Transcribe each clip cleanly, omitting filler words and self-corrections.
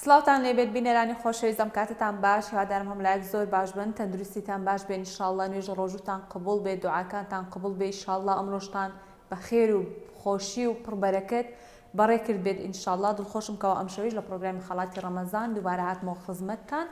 سڵاوتان لێبێت بینەرانی خۆشەویستم کاتتان باش هیوادارم هەملایەک زۆر باش بن تەندروستیتان باش بێن ئینشاڵڵا نوێژ ڕۆژوتان قبوڵ بێت دوعاکانتان قبوڵ بێت ئینشاڵڵا ئەمڕۆژتان بە خێر و خۆشی و پڕبەرەکەت بەڕێ کرد بێت ئینشاڵڵا دڵخۆشم کەەوە ئەم شەویش لە پرۆگرامی خەڵاتی ڕەمەزان دووبارە هاتمەوە خزمەتتان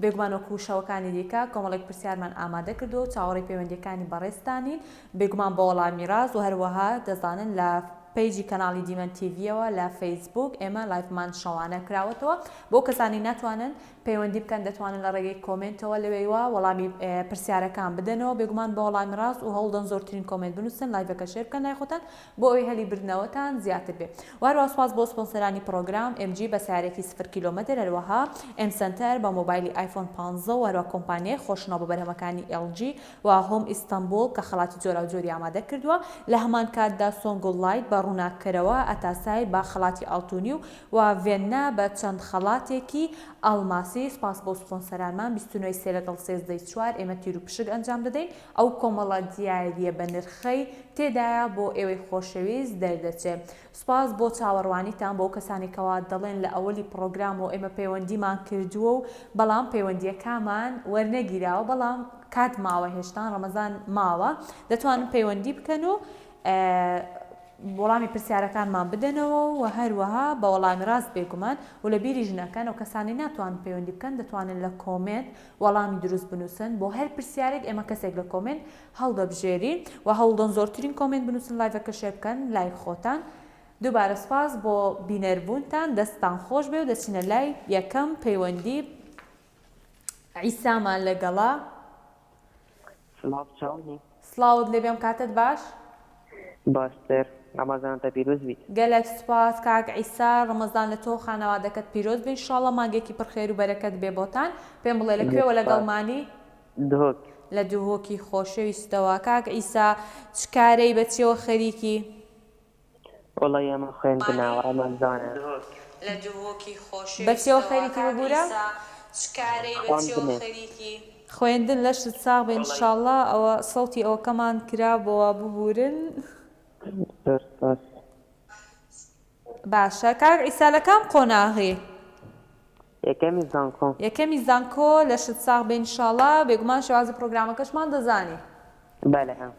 بێگومان وەکو شەوەکانی دیکە کۆمەڵێک پرسیارمان ئامادە کردو و چاوەڕێی پەیوەندیەکانی بەڕێستانین بێگومان بە وەڵامی ڕاست و هەروەها دەزانن لە پیجی کەناڵی دیمەن تیڤیەوە لە فەیسبوک ئێمە لایڤمان شەوانە کراوەتەوە بۆ کەسانی ناتوانن پەیوەندی بکەن دەتوانن لە ڕێگەی کۆمنتەوە لەوێیوە وەڵامی پرسیارەکان بدەنەوە بێگومان بە وەڵامی ڕاست و هەوڵدەن زۆرترین کۆمنت بنووسن لایڤەکە شێر بکەن لای خۆتان بۆ ئەوەی هەلی بردنەوەتان زیاتر بێت وهروە سواس بۆ سپۆنسەرانی پرۆگرام MG بە سیارێکی 0 کیلۆمەتر هەروەها M Center بە مۆبایلی آیفۆن 15 و هەروە کۆمپانیای خۆشنەوە بە بەرهەمەکانی LG و هۆم ئیستانبول کە خەڵاتی جۆرا و جۆری ئامادە کردووە لە هەمان کاتدا سۆنگل لایت بە ڕووناکەرەوە ئەتاسای با خەڵاتی ئاڵتونی و ڤێننا بە چەند خەڵاتێکی ئەڵماسی سپاس بۆ سپۆنسەرانمان 29 لەگەڵ 4 ئێمە تیر و پشک ئەنجام دەدەین ئەو کۆمەڵە دیاریە بە نرخەی تێدایە بۆ ئێوەی خۆشەویست دەردەچێت سپاس بۆ چاوەڕوانیتان بۆ کەسانی کەوا دەڵێن لە ئەوەلی پرۆگرام و ئێمە پەیوەندیمان کردووە و بەڵام پەیوەندیەکانمان وەرنەگیراوە بەڵام کات ماوە هێشتان ڕەمەزان ماوە دەتوانن پەیوەندی بکەن و وەڵامی پرسیارەکانمان بدەنەوە و هەروەها بە وەڵامی ڕاست بێگومان و لە بیری ژنەکەن و کەسانی ناتوان پەیوەندی بکەن دەتوانن لە کۆمنت وەڵامی دروست بنووسن بۆ هەر پرسیارێک ئێمە کەسێک لە کۆمنت هەڵدەبژێرین و هەوڵدەن زۆرترین کۆمنت بنووسن لایڤەکە شێر بکەن لای خۆتان دووبارە سپاس بۆ بینەربوونتان دەستان خۆش بێ و دەچینە لای یەکەم پەیوەندی عیسامان لەگەڵا سڵاوت لێبێم کاتت باش باشتر ڕەمەزانتە پیرۆز بیت گەلێک سوپاس کاک عیسا ڕەمەزان لە تۆ خانەوادەکەت پیرۆز بێ ئینشاڵڵا مانگێکی پڕخێر و بەرەکەت بێ بۆتان پێم بڵێ لەکوێوە لەگەڵمانی دهۆک لە دووهۆکی خۆشەویستەوە کاک عیسا چ کارەی بەچێوە خەریکی وەڵی ئەمە خوێندنەوە ڕەمەزانە لە دووهۆکی خۆشەویستەوە بەچێوە خەریکی ببوورە چ کارەی بەچێوە خەریکی خوێندن لەشت ساغ بێ ئینشاڵڵا ئەوە سەوتی ئەوەکەمان کرا بۆەوە ببورن باشە کاک عیسا لە کام قۆناغی یەکەمی زانکۆ لە شت ساغ بێ ئینشاڵڵا بێگومان شێوازی پرۆگرامەکەشمان دەزانی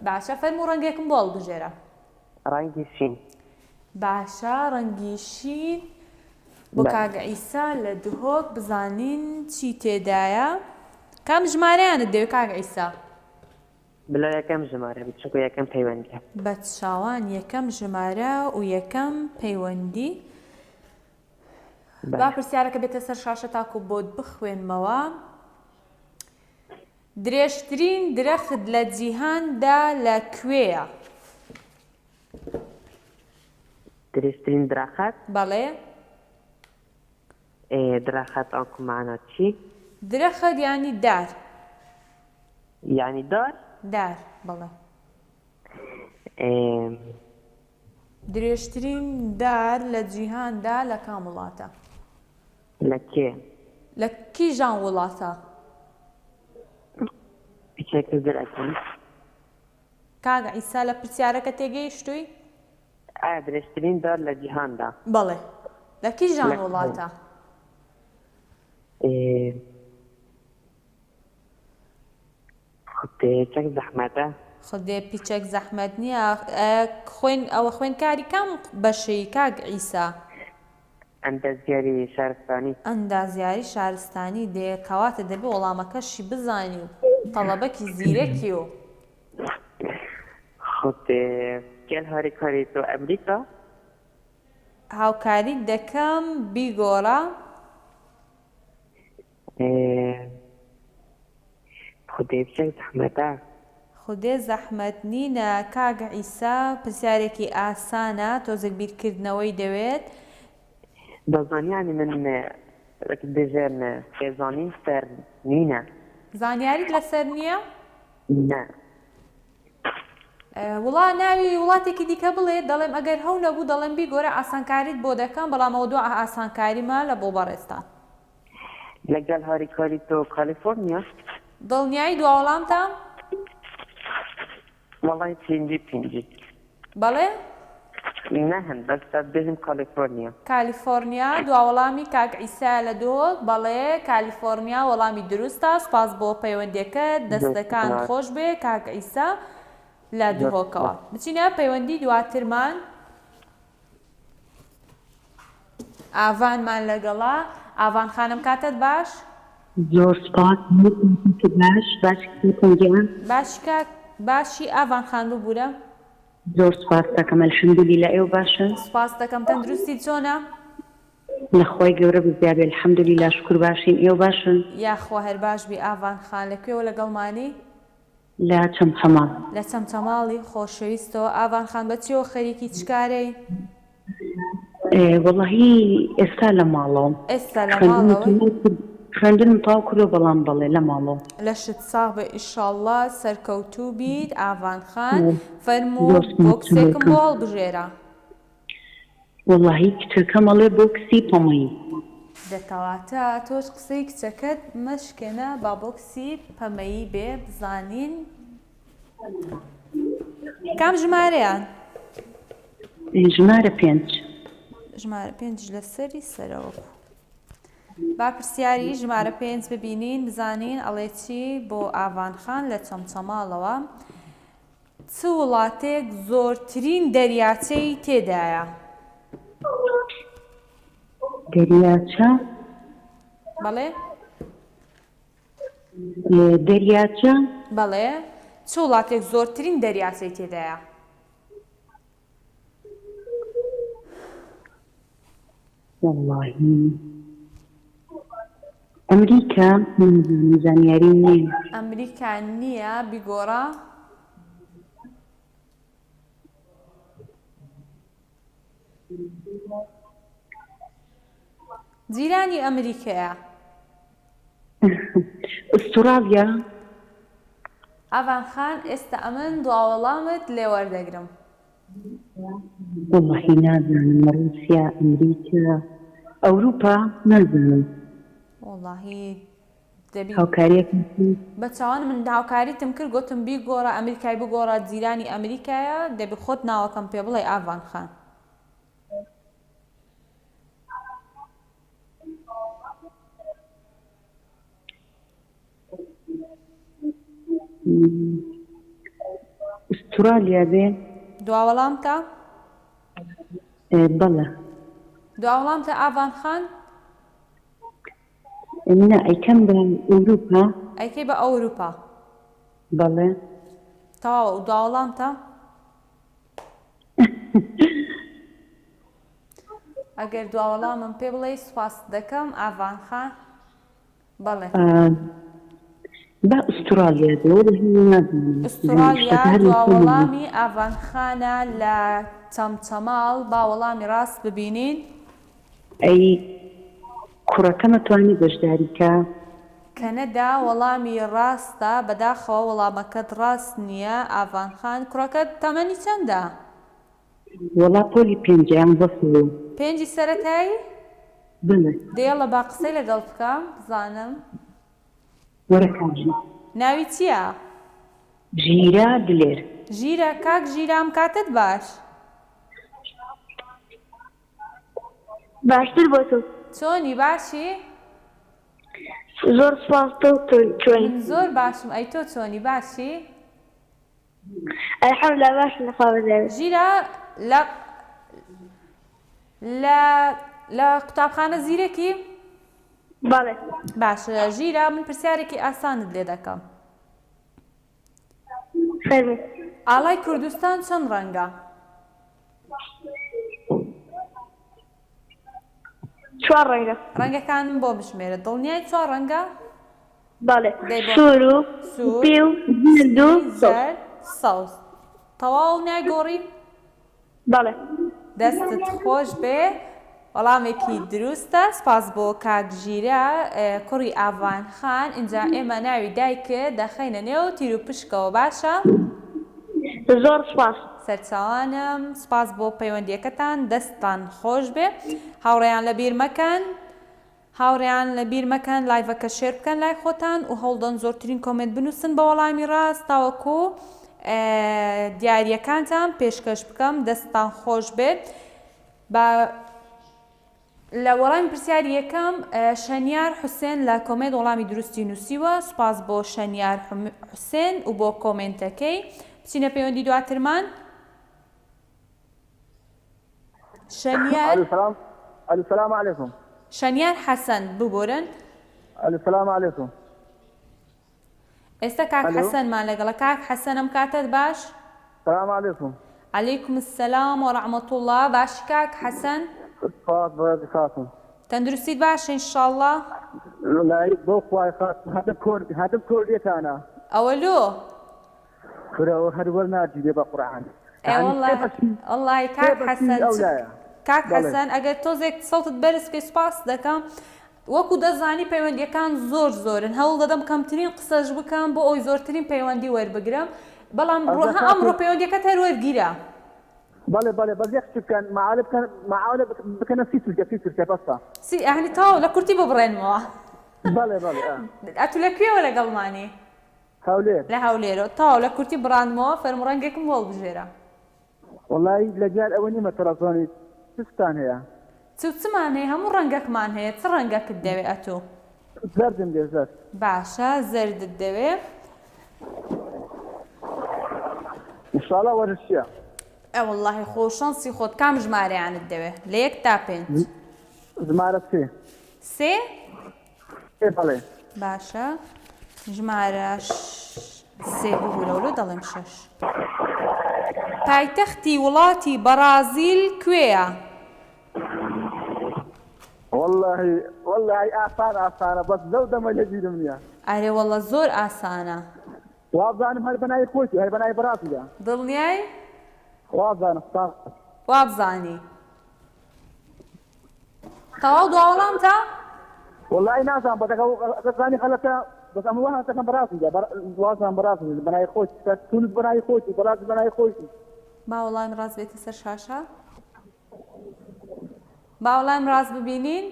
باشە فەرموو ڕەنگێکم بۆ هەڵبژێرە ڕەنگی شین باشە ڕەنگی شین بۆ کاک عیسا لە دهۆک بزانین چی تێدایە کام ژمارەیانت دەوێت کاک عیسا بلا یەکەم ژمارە بچووکە یەکەم پەیوەندی بە چاوان یەکەم ژمارە و یەکەم پەیوەندی با پرسیارەکە بێتە سەر شاشە تاکو بۆت بخوێنمەوە درێژترین درەخت لە جیهاندا لەکوێیە درێژترین درەخت بەڵێ درەخت ئەوکمانە چی درەخت یانی دار یعنی دار بەڵێ درێژترین دار لە جیهاندا لە کام وڵاتە لە کێ لە کیژان وڵاتە پیچێکە درەکەی کاک عیسا لە پرسیارەکە تێگەیشتووی ئایا درێژترین دار لە جیهاندا بەڵێ لە کیژان وڵاتە خودێچەک زەحمەتە خودێ پیچێک زەحمەت نییە ئەوە خوێندکاری کام بەشەی کاک عیسا ئەندازیاری شارستانی دێکەواتە دەبێ وەڵامەکەشی بزانی و تەڵەبەکی زیرەکی و گەل هاریکاری تۆ ئەمریکا هاوکاری دەکەم بیگۆڕە خودێ زەحمەت نینە کاک عیسا پرسیارێکی ئاسانە تۆزێک بیرکردنەوەی دەوێت دەزانیانی من دەژێن پێزانین سەر نینە زانیاریت لەسەر نییە؟ نە وڵا ناوی وڵاتێکی دیکە بڵێ دەڵێم ئەگەر هەو نەبوو دەڵێم بیگۆرە ئاسانکاریت بۆ دەکەم بەڵام ئەوە دووە ئاسانکاریمە لە بۆ بەڕێستان لەگەڵ هاریکاری تۆ کالیفۆرنیا دڵنیایی دوا وەڵامتان؟ وەڵی پێنجی بەڵێ؟ نەهن بەستا بێژم کالیفۆرنیا. کالیفۆرنیا دوا وەڵامی کاک عیسا لە دۆڵ بەڵێ کالیفۆرنیا وەڵامی دروستە سوپاس بۆ پەیوەندیەکە دەستەکان خۆش بێ کاک عیسا لە دوهۆکەوە بچینە پەیوەندی دواترمان ئاڤانمان لەگەڵا ئاڤان خانم کاتت باش زۆر سپاس باشی ئاڤان خان ببوورە زۆر سپاس دەکەم الحەمدولیلا ئێوە باشن سپاس دەکەم تەندروستی چۆنە لەخوای گەورە بزیابێ الحەمدولیلا شکر باشین ئێوە باشن یاخوا هەر باش بی ئاڤان خان لەکوێوە لەگەڵمانی لا چەمچەماڵ لە چەمچەماڵی خۆشەویستەوە ئاڤان خان بەچیەوە خەریکی چکارەی وەڵاهی ئێستا لە ماڵەوە ئێستا لە ماڵەوەی خوێندنم تاو کردو بەڵام بەڵێ لە ماڵەوە لەشت ساغ بە ئیشاڵڵا سەرکەوتوو بیت ئاڤان خان فەرموو بۆکسێکم بۆ هەڵبژێرە وەڵاهی کچەکەم ئەڵێ بۆکسی پەمەیی دەتەواتە تۆش قسەی کچەکەت مەشکێنە با بۆکسی پەمەیی بێ بزانین کام ژمارەیان ژمارە 5 ژمارە 5 لەسەری سەرەوە با پرسیاری ژمارە 5 ببینین بزانین ئەڵێ چی بۆ ئاڤان خان لە چەمچەماڵەوە چ وڵاتێک زۆرترین دەریاچەی تێدایە دەریاچە بەڵێ دەریاچە بەڵێ چ وڵاتێک زۆرترین دەریاچەی تێدایە واللهی ئەمریکا زانیاری نییە ئەمریکا نییە بیگۆڕە جیرانی ئەمریکایە ئوسترالیا ئاڤان خان ئێستا ئەمن دواوەڵامت لێ وەردەگرم واللهی نازانم رووسیا ئەمریکا ئەوروپا نازانم وەڵاهی دەبی هاوکاریەک بە چاوان من هاوکاریتم کرد گوتم بیگۆڕە ئەمریکای بگۆڕە جیرانی ئەمریکایە دەبی خۆت ناوەکەم پێ بڵێ ئاڤان خان ئوسترالیا بێ دواوەڵامتە بەڵێ دواوەڵامتە ئاڤان خان نا ئەیکەم بە ئەوروپا ئەیکەی بە ئەوروپا بەڵێ تەواوە دواوەڵامتە ئەگەر دواوەڵامم پێ بڵێ سوپاس دەکەم ئاڤان خان بەڵێ با ئوسترالیا بێ نازانم ئوسترالیا دواوەڵامی ئاڤان خانە لە چەمچەماڵ با وەڵامی ڕاست ببینین ئەی کوڕەکە مەتوانی بەشداریکە کەنەدا وەڵامی ڕاستە بەداخەوە وەڵامەکەت ڕاست نییە ئاڤان خان کوڕەکەت تەمەنی چەندە وەڵا پۆلی پێنجیان بەفڵ پێنجی سەرەتایی بڵێ دێڵە با قسەی لەگەڵ بکەم بزانم وەرەکانژی ناوی چییە ژیرا دلێر ژیرە کاک ژیرام کاتت باش باشتر بۆ تۆ چۆنی باشی زۆر سپاس تۆ چۆنی من زۆر باشم ئەی تۆ چۆنی باشی ئەلحەمدولیلا باش لەخوا بەزێر ژیرە لە قوتابخانە زیرێکی بەڵێ باشە ژیرە من پرسیارێکی ئاسانت لێ دەکەم فەرموو ئاڵای کوردستان چەند ڕەنگە چوار ڕەنگە ڕەنگەکانم بۆ بژمێرە دڵنیای چوار ڕەنگە بەڵێ دەی بۆ سوور و سوور پێ و هەند و زەر سەوز تەواو نایگۆڕی بەڵێ دەستت خۆش بێ وەڵامێکی دروستە سپاس بۆ کاک ژیرە کوڕی ئاڤان خان اینجا ئێمە ناوی دایکە دەخەینە نێو تیر و پشکەوە باشە زۆر سپاس سەرچاوانم سپاس بۆ پەیوەندیەکەتان دەستان خۆش بێ هاوڕێیان لە بیر مەکەن لایڤەکە شێر بکەن لای خۆتان و هەوڵدەن زۆرترین کۆمنت بنووسن بە وەڵامی ڕاست تاوەکو دیاریەکانتان پێشکەش بکەم دەستان خۆش بێت بە لە وەڵامی پرسیاری یەکەم شەنیار حوسێن لە کۆمنت وەڵامی دروستی نووسیوە سوپاس بۆ شەنیار حوسێن و بۆ کۆمنتەکەی بچینە پەیوەندی دواترمان شەنیار السلام عليكم شەنیار حەسەن ببورن السلام عليكم ئێستا کاک حەسەنمان لەگەڵە کاک حەسەن ئەم کاتت باش السلام عليكم عەلەیکم السەلام وەڕەحمەتوڵڵا باشی کاک حەسەن صفات بغير خاتم تەندروستیت باشە ئینشاءڵڵا لا يبقى خواي خاتم هذا كرديت انا ئەوەلۆ هذا ورناجي بقى قرآن والله کاک حەسەن کاک حەسەن ئەگەر تۆزێک سەوتت بەرز بکەی سوپاس دەکەم وەکو دەزانی پەیوەندیەکان زۆرن هەوڵ دەدەم کەمترین قسەش بکەم بۆ ئەوی زۆرترین پەیوەندی وەربگرم بەڵام ئەمڕۆ پەیوەندیەکەت هەر وەرگیرە بله بس يحكي كان معاولة بكنا سيسر بس يعني تاو لا كرتي ببرينموا بله أتو لكوي ولا قلماني هاولير لا هاوليرو تاو لا كرتي براندموا فرمرنجكم وول بجيرة والله لجال أولي ما ترى تستان هي تسمان هي هم رنجك مان هي ترنجك الدوي أتو زرد زرد باشا زرد الدوي إن شاء الله ورشيا والله خو شانسي خود كام جماري عن الدوي ليك تابنت جمارة سي ايه بله باشا جمارة سي بقولوا له ضلم شش پایتەختی وڵاتی بەرازیل کوێیە؟ والله ئاسانە بەس لەو دەمە لەگیرم نییە. ئارێ وەڵڵە زۆر ئاسانە. وابزانم هەر بەناوی خۆشی هەر بەناوی بەرازیلە. دڵنیای؟ وابزانم وابزانی. تەواو دوا وەڵامتە؟ والله نازانم بەدەزانی خەڵەتە بس ئەمە وەها تەکەم بەرازیلە وازانم بەرازیل بەناوی خۆشی تونس بەناوی خۆشی بەرازیل بەناوی خۆشی. با وەڵامی ڕاست بێتە سەر شاشە؟ با وەڵامی ڕاست ببینین؟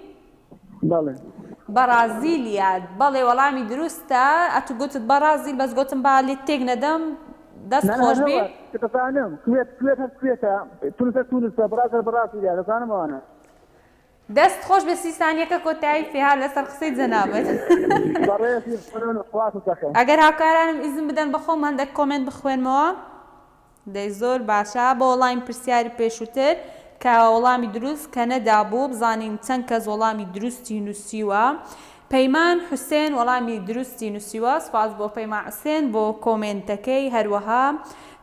بەڵێ. بەرازیلیا بەڵێ وەڵامی دروستە ئەتو گوتت بەرازیل بەس گوتم با لێت تێک نەدەم دەست خۆش بێ؟ دەزانم کوێت هەر کوێتە تونسە بەرازیلیا دەزانم ئەوانە. دەست خۆش بە 30 ثانیەکە کۆتایی فێها لەسەر قسەی جەنابەت. ئەگەر هاوکارانم ئیزن بدەن بەخۆم هەندێک کۆمنت بخوێنمەوە دەی زۆر باشە بۆ وەڵامی پرسیاری پێشووتر کە وەڵامی دروست کە نەدابوو بزانین چەند کەس وەڵامی دروستی نووسیوە. پەیمان حوسێن وەڵامی دروستی نووسیوە سپاس بۆ پەیمان حوسێن بۆ کۆمنتەکەی هەروەها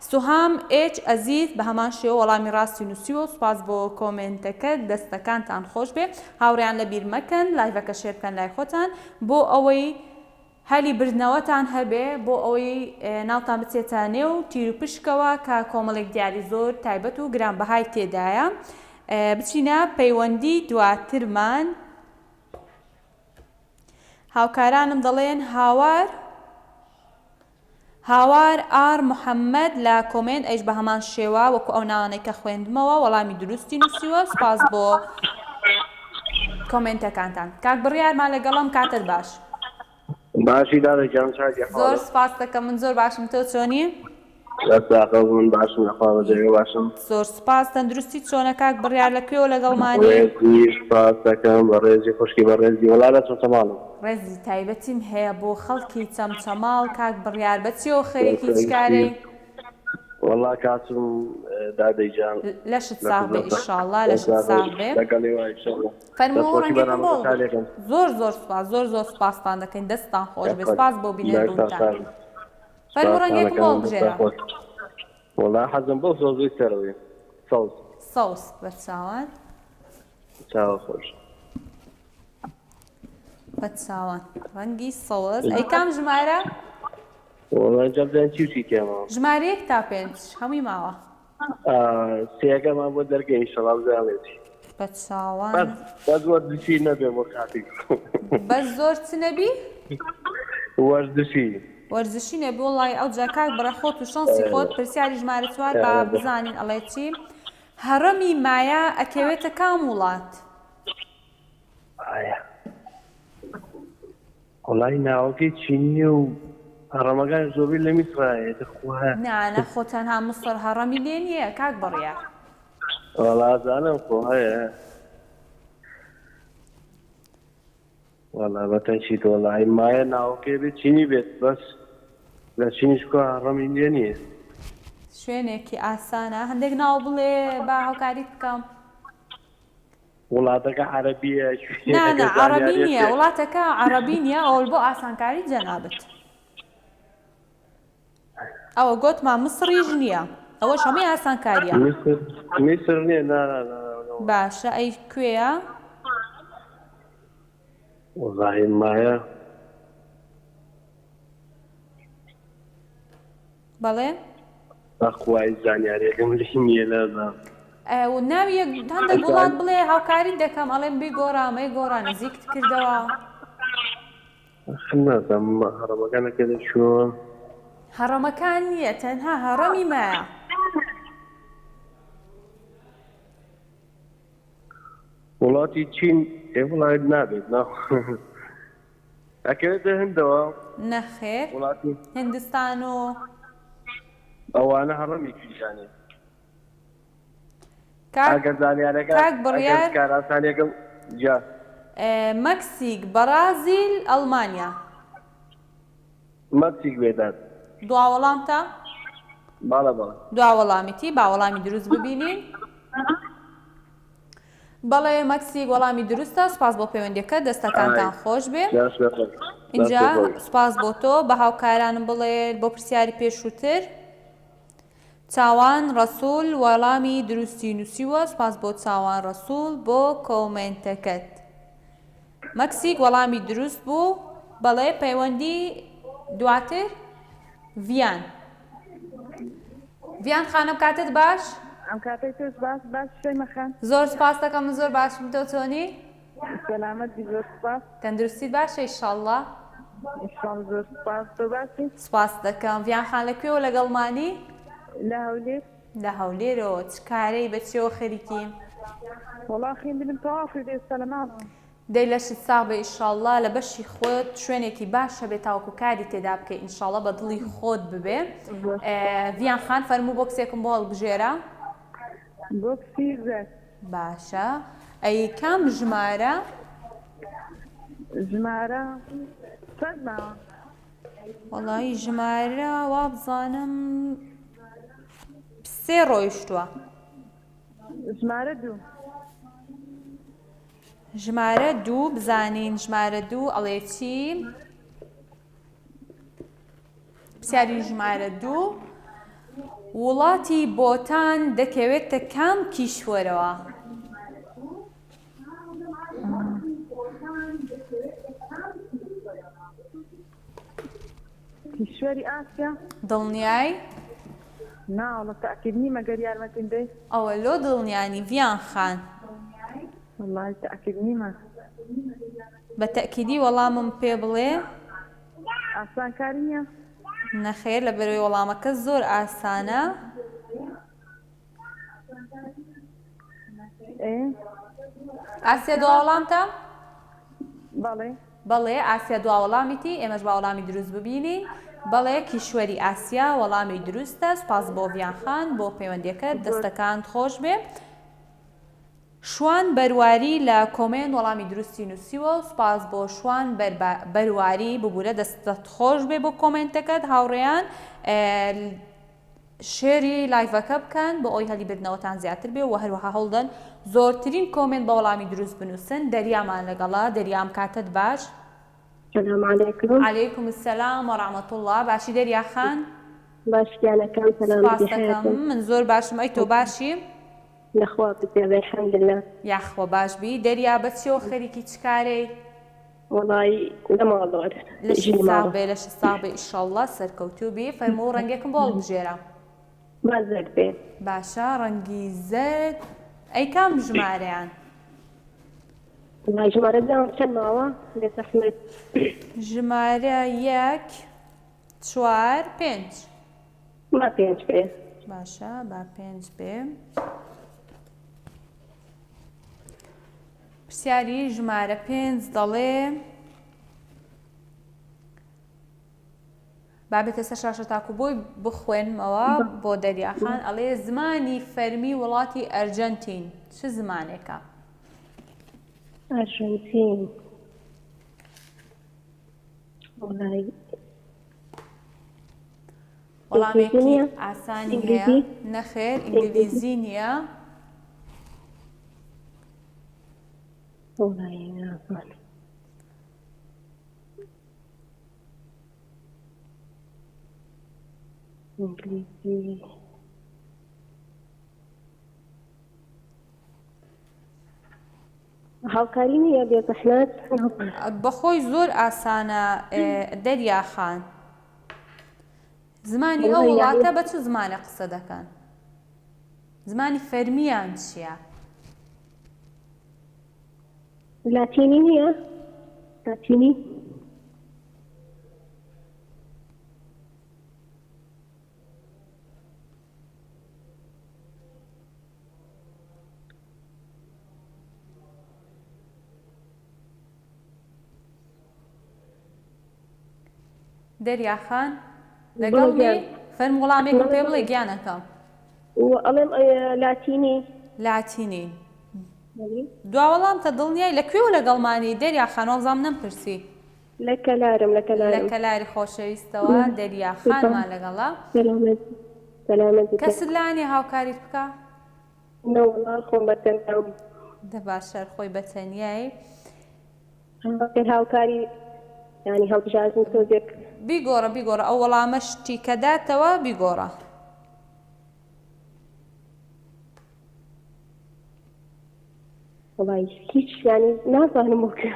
سوهام ئێچ ئەزیز بە هەمان شێوە وەڵامی ڕاستی نووسیوە سپاس بۆ کۆمنتەکە دەستەکانتان خۆش بێ هاوڕێیان لەبیر مەکەن لایڤەکە شێر بکەن لای خۆتان بۆ ئەوەی هەلی بردنەوەتان هەبێ بۆ ئەوەی ناوتان بچێتە نێو تیر و پشکەوە کە کۆمەڵێک دیاری زۆر تایبەت و گرانبەهای تێدایە بچینە پەیوەندی دواترمان هاوکارانم دەڵێن هاوار ئار محەممەد لە کۆمنت ئەیش بە هەمان شێوە وەکو ئەو ناوانەی کە خوێندمەوە وەڵامی دروستی نووسیوە سپاس بۆ کۆمنتەکانتان کاک بڕیارمان لەگەڵم کاتت باش باشی دادەجان چاکی زۆر سپاس دەکەم من زۆر باشم تۆ چۆنی؟ دەستاقەبوون باشم لەخوا بەجێگە باشم زۆر سپاس تەندروستی چۆنە کاک بڕیار لەکوێوە لەگەڵمانی؟ ڕێزی سپاس دەکەم بە ڕێزی خوشکی بە ڕێزی وەڵا لە چەماڵم ڕێزی تایبەتیم هەیە بۆ خەڵکی چەمچەماڵ کاک بڕیار بەچیەوە خەریکی چکارەی؟ والله کاتم دادەیجان لەشت ساغ بێ ئیشاڵڵا لەشت ساغ بێ فەرموو ڕەنگێکم بۆ زۆر سپاس زۆر سپاستان دەکەین دەستان خۆش بێ سپاس بۆ بینێبوونتان فەرموو ڕەنگێکم بۆ بژێرە والله حەزم بۆ زۆزوی سەرەوەی سەوس بە چاوان چاوە خۆش بە چاوان ڕەنگی سەوس ئەی کام ژمارە؟ والله جەبدان چی تێمەوە ژمارەیەک تا 5 هەمووی ماوە سێەکەمان بۆ دەرگەی ئینشەڵا بزانێتی بە چاوان بەس وەرزشی نەبێ بۆ کاتی بەس زۆر چ نەبی؟ وەرزشی نەبی وڵی ئەو جاکاک بڕە خۆت و شانسی خۆت پرسیاری ژمارە چوار با بزانین ئەڵێ چی هەڕەمی مایە ئەکەوێتە کام وڵات؟ وڵی ناوەکەی چینیە و هەڕەمەکان زۆربەی لە میسرایە دەخوا نانە خۆ تەنها مستر هەڕەمی لێ نییە کاک بڕیار. وەڵازانم خۆ هەیە وەڵا بەتەنشیت وەڵی مایە ناوکێ بێت چینی بێت بەس لە چینیش کو هەڕەمی لێ نییە. شوێنێکی ئاسانە هەندێک ناو بڵێ با هاوکاری بکەم. وڵاتەکە عەرەبیە نانە عەرەبی نییە وڵاتەکە عەرەبی نییە ئەوە بۆ ئاسانکاری جەنابەت. ئەوە گوتمان مسریش نییە ئەوەش هەمووی ئاسانکاریە. میسر نییە باشە ئەی کوێیە؟ وەڵی مایە بەڵێ بەخوای زانیاریەکەم لێ نییە نازانم. ناوی هەندێک وڵات بڵێ هاوکاری دەکەم ئەڵێم بی گۆڕامەی گۆڕان نزیکت کردەوە. نازانم هەڕەمەکانەکە دەچووە هەڕەمەکان نییە تەنها هەڕەمی مایە. وڵاتی چین وڵات نابێت ئەکەوێتە هەندەوە نەخێر وڵاتی هندستان و ئەوانە هەڕەمی کیشانێ کاک بڕیار کاراسانیەکەم جا مەکسیک بەرازیل ئەڵمانیا مەکسیک بێدات دوا وەڵامتە؟ باڵە باڵە دوا وەڵامیتی با وەڵامی دروست ببینین. بەڵێ مەکسیک وەڵامی دروستە. سوپاس بۆ پەیوەندیەکە دەستەکانتان خۆش بێ. اینجا سوپاس بۆ تۆ بە هاوکارانم بڵێ بۆ پرسیاری پێشووتر. چاوان ڕەسوول وەڵامی دروستی نووسیوە. سوپاس بۆ چاوان ڕەسوول بۆ کۆمنتەکەت. مەکسیک وەڵامی دروست بوو. بەڵێ پەیوەندی دواتر ڤیان خانم کاتت باش؟ ئەم کاتەی تۆش باش شوێ مەخەن. زۆر سوپاس دەکەم زۆر باشم تۆ چۆنی؟ سەلامەتی زۆر سوپاس. تەندروستی باشە ئیشەڵڵا؟ ئیشەڵڵا زۆر سوپاس. تۆ باشی؟ سوپاس دەکەم. ڤیان خان لەکوێوە لەگەڵمانی؟ لە هەولێر. لە هەولێرەوە چ کارەی بەچێوە خەریکین؟ وەڵا خوێندنم تەواوی دێ سەلەمانەوە. دەی لەشت ساغ بە ئیشەڵڵا لە بەشی خۆت شوێنێکی باشە بێت تاوەکو کاری تێدا بکەی ئینشەڵڵا بە دڵی خۆت ببێ. ڤیان خان فەرموو بۆکسێکم بۆ هەڵبژێرە. بۆکسی زەر. باشە ئەی کام ژمارە؟ ژمارە چەند ماوە؟ وەڵی ژمارە وا بزانم سێ ڕۆیشتووە. ژمارە دوو. ژمارە دوو بزانین ژمارە دوو ئەڵێ چی؟ پرسیاری ژمارە دوو وڵاتی بۆتان دەکەوێتە کام کیشوەرەوە؟ کیشوەری ئاسیا؟ دڵنیای؟ ناوەڵە تەئکید نیمە گەر یارمەتیم دەی. ئەوە لۆ دڵنیانی ڤیان خان؟ وەڵڵاهی تەئکید نیمە. بە تەئکیدی وەڵامم پێ بڵێ؟ ئاسانکاری نییە؟ نەخێر لەبەرەوەی وەڵامەکە زۆر ئاسانە. ئاسیا دوا وەڵامتە؟ بەڵێ. بەڵێ ئاسیا دوا وەڵامیتی ئێمەش با وەڵامی دروست ببینین. بەڵێ کیشوەری ئاسیا وەڵامی دروستە. سوپاس بۆ ڤیان خان بۆ پەیوەندیەکەت دەستەکانت خۆش بێ. شوان بەرواری لە کۆمنت وەڵامی دروستی نووسیوە. سوپاس بۆ شوان بەرواری ببوورە دەستت خۆش بێ بۆ کۆمنتەکەت. هاوڕێیان شێری لایڤەکە بکەن بۆ ئەوی هەلیبردنەوەتان زیاتر بێ و هەروەها هەوڵدەن زۆرترین کۆمنت بە وەڵامی دروست بنووسن. دەریامان لەگەڵا. دەریام کاتت باش؟ السلام عليكم. عليكم السلام ورحمة الله. باشی دەریا خان؟ باشیانەکەم سوپاس سەلامتی دەکەم حیاتم. من زۆر باشم. ئەی تۆ باشی؟ لەخوا بزیێ الحەمدلله. یاخوە باش بی. دەریا بەچیەوە خەریکی چ کارەی؟ وەڵی لە ماڵەوە لەشی ساغ بێ لەشی ساغ بێ ئیشەڵڵا سەرکەوتوو بێ. فەرموو ڕەنگێکم بۆ هەڵبژێرە. با زەرد بێ. باشە ڕەنگی زەرد. ئەی کام ژمارەیان؟ وڵی ژمارە داوام چەند ماوە لێ زەحمەت. ژمارە 1 4 5. با 5 بێ. باشە با 5 بێ. پرسیاری ژمارە 5 دەڵێ بابێتە سەر شاشە تاکوبۆی بخوێنمەوە بۆ دەریاخان ئەڵێ زمانی فەرمی وڵاتی ئەرجەنتین چ زمانێکە؟ ئەرژەنتین وەڵامێکی ئاسانی هەیە نەخێر ئینگلیزی نییە ئینگلیزی هاوکاری نییە بێزەحمەت بەخۆی زۆر ئاسانە دەریاخان زمانی ئەو وڵاتە بە چ زمانە قسە دەکەن زمانی فەرمیان چییە؟ لاتینی نییە لاتینی دەریاخان لەگەڵی فەرم وەڵامێکم پێ بڵێ گیانەکەم ئەڵێم لاتینی لاتینی دوا وەڵامتە دڵنیای لەکوێ و لەگەڵمانی دەریاخان وەڵام نەمپرسی لە کەلارم لە کەلاری خۆشەویستەوە دەریاخانمان لەگەڵا کەست لانی هاوکاریت بکە نەوەڵا خۆم بەتەنیام دەباشە خۆی بەتەنیایی هاوکاری ینی هەڵبژاردن تۆزێک بیگۆڕە ئەو وەڵامە شتی کە داتەوە بیگۆڕە وڵی هیچ ینی نازانم وەکە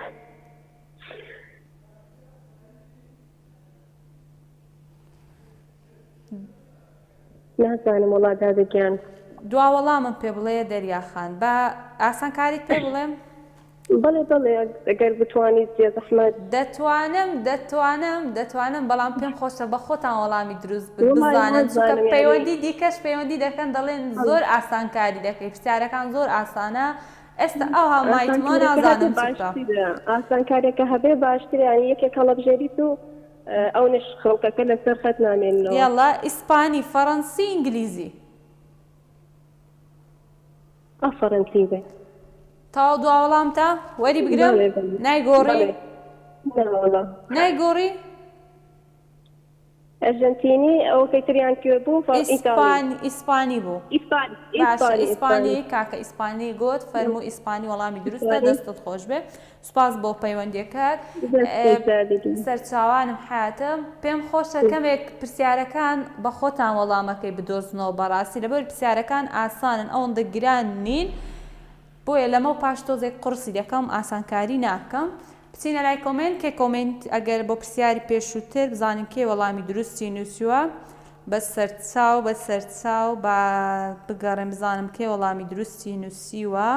نازانم وڵا دادەگیان دوا وەڵامم پێ بڵێ دەریاخان بە ئاسان کاریت پێ بڵێم بەڵێ ئەگەر بتوانیت جێزەحمەت دەتوانم بەڵام پێم خۆشە بە خۆتان وەڵامی دروست بزانن چونکە پەیوەندی دیکەش پەیوەندی دەکەن دەڵێن زۆر ئاسان کاری دەکەی پرسیارەکان زۆر ئاسانە ئێستا ئەو هەمایتمە نازانم ئاسان کارێکە هەبێ باشترە ینی یەکێک هەڵەبژێریت و ئەو نش خەڵکەکە لەسەر خەت نامێنەوە یاڵا ئیسپانی فەڕەنسی ئینگلیزی فەڕەنسی بێ تاوا دوا وەڵامتە وەری بگرم نایگۆڕی نایگۆڕی ئەرژەنتینی ئەو کەیتریان کرد بوو ئیسپانی بوو ئیسپانی کاکە ئیسپانی گوت فەرمو ئیسپانی وەڵامی دروستە دەستت خۆش بێ سوپاس بۆ پەیوەندیەکەت سەرچاوانم حیاتم پێم خۆشە کەمێک پرسیارەکان بە خۆتان وەڵامەکەی بدۆزنەوە بەڕاستی لەبەر پرسیارەکان ئاسانن ئەوەندە گران نین بۆیە لەمە و پاش تۆزێک قورسی دەکەم ئاسانکاری ناکەم بچینە لای کۆمنت کێ کۆمنت ئەگەر بۆ پرسیاری پێشووتر بزانین کێ وەڵامی دروستی نووسیوە بە سەرچاو بە بگەڕێم بزانم کێ وەڵامی دروستی نووسیوە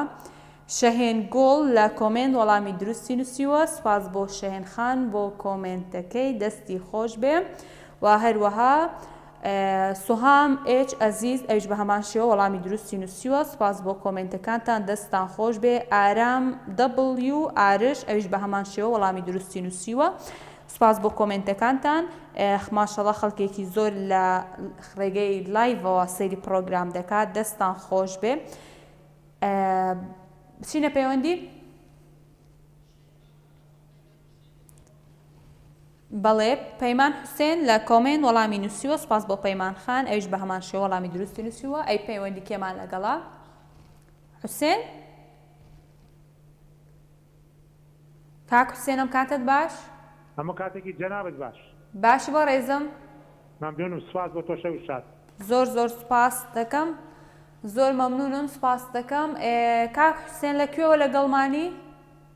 شەهێن گۆڵ لە کۆمنت وەڵامی دروستی نووسیوە سوپاس بۆ شەهێن خان بۆ کۆمنتەکەی دەستی خۆش بێ و هەروەها سوهام ئێچ ئەزیز ئەویش بە هەمان شێوە وەڵامی دروستی نووسیوە سوپاس بۆ کۆمنتەکانتان دەستان خۆش بێ ئارام دەبڵیو ئارش ئەویش بە هەمان شێوە وەڵامی دروستی نووسیوە سوپاس بۆ کۆمنتەکانتان ماشەڵڵا خەڵکێکی زۆر لە ڕێگەی لایڤەوە سەیری پرۆگرام دەکات دەستان خۆش بێ بچینە پەیوەندی بەڵێ پەیمان حوسێن لە کۆمنت وەڵامی نووسیوە سوپاس بۆ پەیمان خان ئەویش بە هەمان شێوە وەڵامی دروستی نووسیوە ئەی پەیوەندی کێمان لەگەڵا حوسێن کاک حوسێنم کاتت باش هەموو کاتێکی جەنابەت باشی بۆ ڕێزم مەمنونم سوپاس بۆ تۆ شەوی شاد زۆر سوپاس دەکەم زۆر مەمنونم سوپاس دەکەم کاک حوسێن لەکوێوە لەگەڵمانی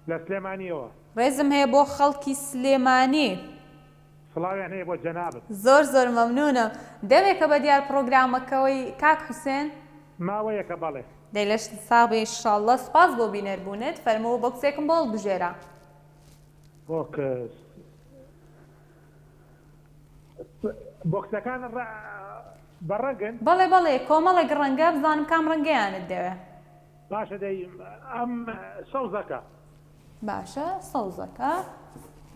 لە سلێمانیەوە ڕێزم هەیە بۆ خەڵکی سلێمانی سڵاویان هەیە بۆ جەنابەت زۆر مەمنونم دەمێکە بە دیار پرۆگرامەکەوەی کاک حوسێن ماوەیەکە بەڵێ دەی لە ساڵی ئینشاڵڵا سوپاس بۆ بینەربوونت فەرمەوە بۆکسێکم بۆ هەڵبژێرە بۆکسەکان بەڕەنگن بەڵێ کۆمەڵێک ڕەنگە بزانم کام ڕەنگەیانت دەوێ باشە دەی ئەم سەوزەکە باشە سەوزەکە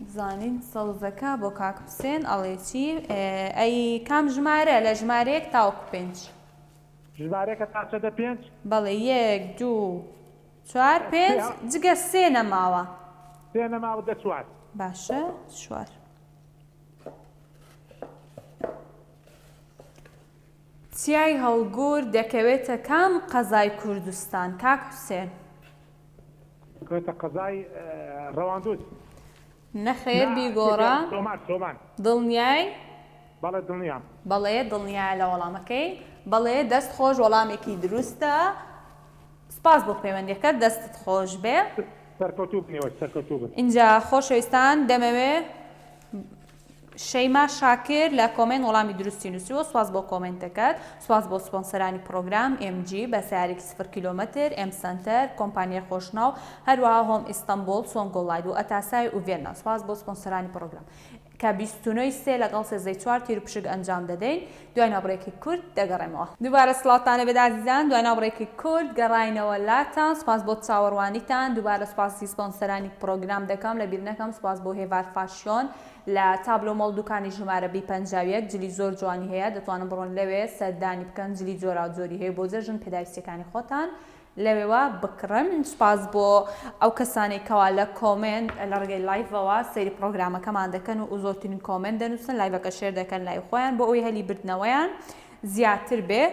زانین سەوزەکە بۆ کاک حوسێن ئەڵێکی ئەی کام ژمارە لە ژمارەیەک تاوەکو 5 ژمارەیەکە تا چەندە 5 بەڵێ 1 2 4 5 جگە 3 نەماوە 3 نەماوە دە 4 باشە 4 چیای هەڵگور دەکەوێتە کام قەزای کوردستان کاک حوسێن کەوێتە قەزای ڕەواندوود نەخێر بیگۆڕە سۆمان دڵنیای بەڵێ دڵنیام بەڵێ دڵنیای لە وەڵامەکەی بەڵێ دەست خۆش وەڵامێکی دروستە سپاس بۆ پەیوەندیەکە دەستت خۆش بێ سەرکەوتوو بنەوە سەرکەوتوو بن اینجا خۆشەویستان دەمەوێ شەیما شاکر لە کۆمنت وەڵامی درستی نووسیوە سواز بۆ کۆمنتەکەت سواز بۆ سپۆنسەرانی پرۆگرام MG بە سیارێکی 0 کیلۆمەتر M سنتەر کۆمپانیای خۆشناو هەروەها هۆم ئیستانبول سۆنگۆڵاید و ئەتاسای و ڤێنا سواز بۆ سپۆنسەرانی پرۆگرام کە 29 سێ لەگەڵ سێزەی 4 تیر و پشک ئەنجام دەدەین دوای ناوبڕێکی کورد دەگەڕێمەوە دووبارە سڵاتانە بێت عزیزان دوای ناوبڕێکی کورد گەڕاینەوە لاتان سپاس بۆ چاوەڕوانیتان دووبارە سپاسی سپۆنسەرانی پرۆگرام دەکەم لە بیر نەکەم سپاس بۆ هێوار فاشیۆن لە تابلۆ مۆڵ دوکانی ژمارە B51 جلی زۆر جوانی هەیە دەتوانن بڕۆن لەوێ سەردانی بکەن جلی جۆرا جۆری هەیە بۆ جەژن پێداویستیەکانی خۆتان لەوێوە بکڕن سپاس بۆ ئەو کەسانی کەوا لە کۆمنت لە ڕێگەی لایڤەوە سەیری پرۆگرامەکەمان دەکەن و زۆرترین کۆمنت دەنووسن لایڤەکە شێر دەکەن لای خۆیان بۆ ئەوی هەلی بردنەوەیان زیاتر بێ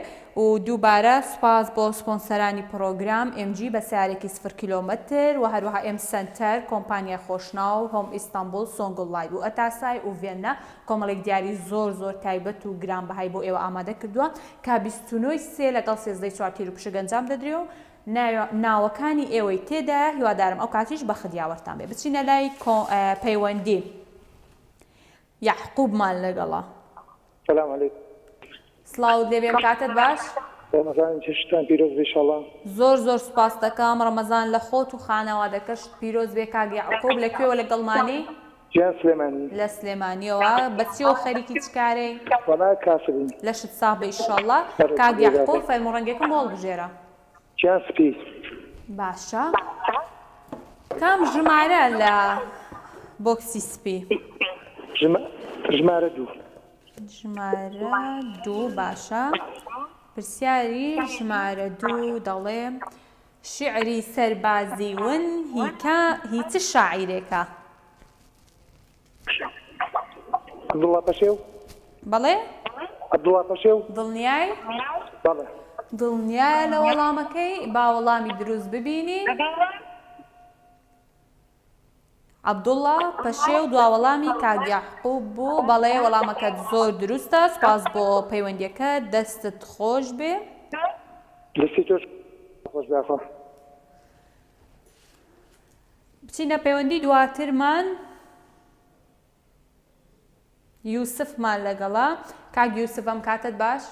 و دووبارە سپاس بۆ سپۆنسەرانی پرۆگرام MG بە سیارێکی 0 کیلۆمەتر و هەروەها M سنتەر کۆمپانیای خۆشناو هۆم ئیستانبول سۆنگۆڵاید و ئەتاسای و ڤێنە کۆمەڵێک دیاری زۆر تایبەت و گرانبەهای بۆ ئێوە ئامادە کردووە کە 29 سێ لەگەڵ سێزدەی 4 تیر و پشک ئەنجام دەدرێ و ناوەکانی ئێوەی تێدا هیوادارم ئەو کاتیش بە خدیاوەرتان بێ بچینە لای پەیوەندی یعقوبمان لەگەڵا سلام علیکم سڵاوت لێبێم کاتت باش ڕەمەزان چشتان پیرۆز بێ ئینشاڵڵا زۆر سوپاس دەکەم ڕەمەزان لە خۆت و خانەوادەکەشت پیرۆز بێ کاک یعقوب لەکوێوە لەگەڵمانی گیان سلێمانی لە سلێمانیەوە بەچیەوە خەریکی چ کارێ وەڵا کاسبین لەشت ساغ بێ ئینشاڵڵا کاک یعقوب فەرموو ڕەنگێکم بۆ هەڵبژێرە گیان سپی باشە کام ژمارە لە بۆکسی سپی ژمارە دوو ژمارە دوو باشە پرسیاری ژمارە دوو دەڵێ شیعری سەربازی ون هی چ شاعیرێکە عەبدوڵڵا پەشێو بەڵێ عەبدوڵڵا پەشێو دڵنیای بەڵێ دڵنیایە لە وەڵامەکەی با وەڵامی دروست ببینی عەبدوڵڵا پەشێو دوا وەڵامی کاک یعقوب بوو بەڵێ وەڵامەکەت زۆر دروستە سپاس بۆ پەیوەندیەکە دەستت خۆش بێ دەستی تۆش خۆش بێخوا بچینە پەیوەندی دواترمان یوسفمان لەگەڵا کاک یوسف ئەم کاتت باش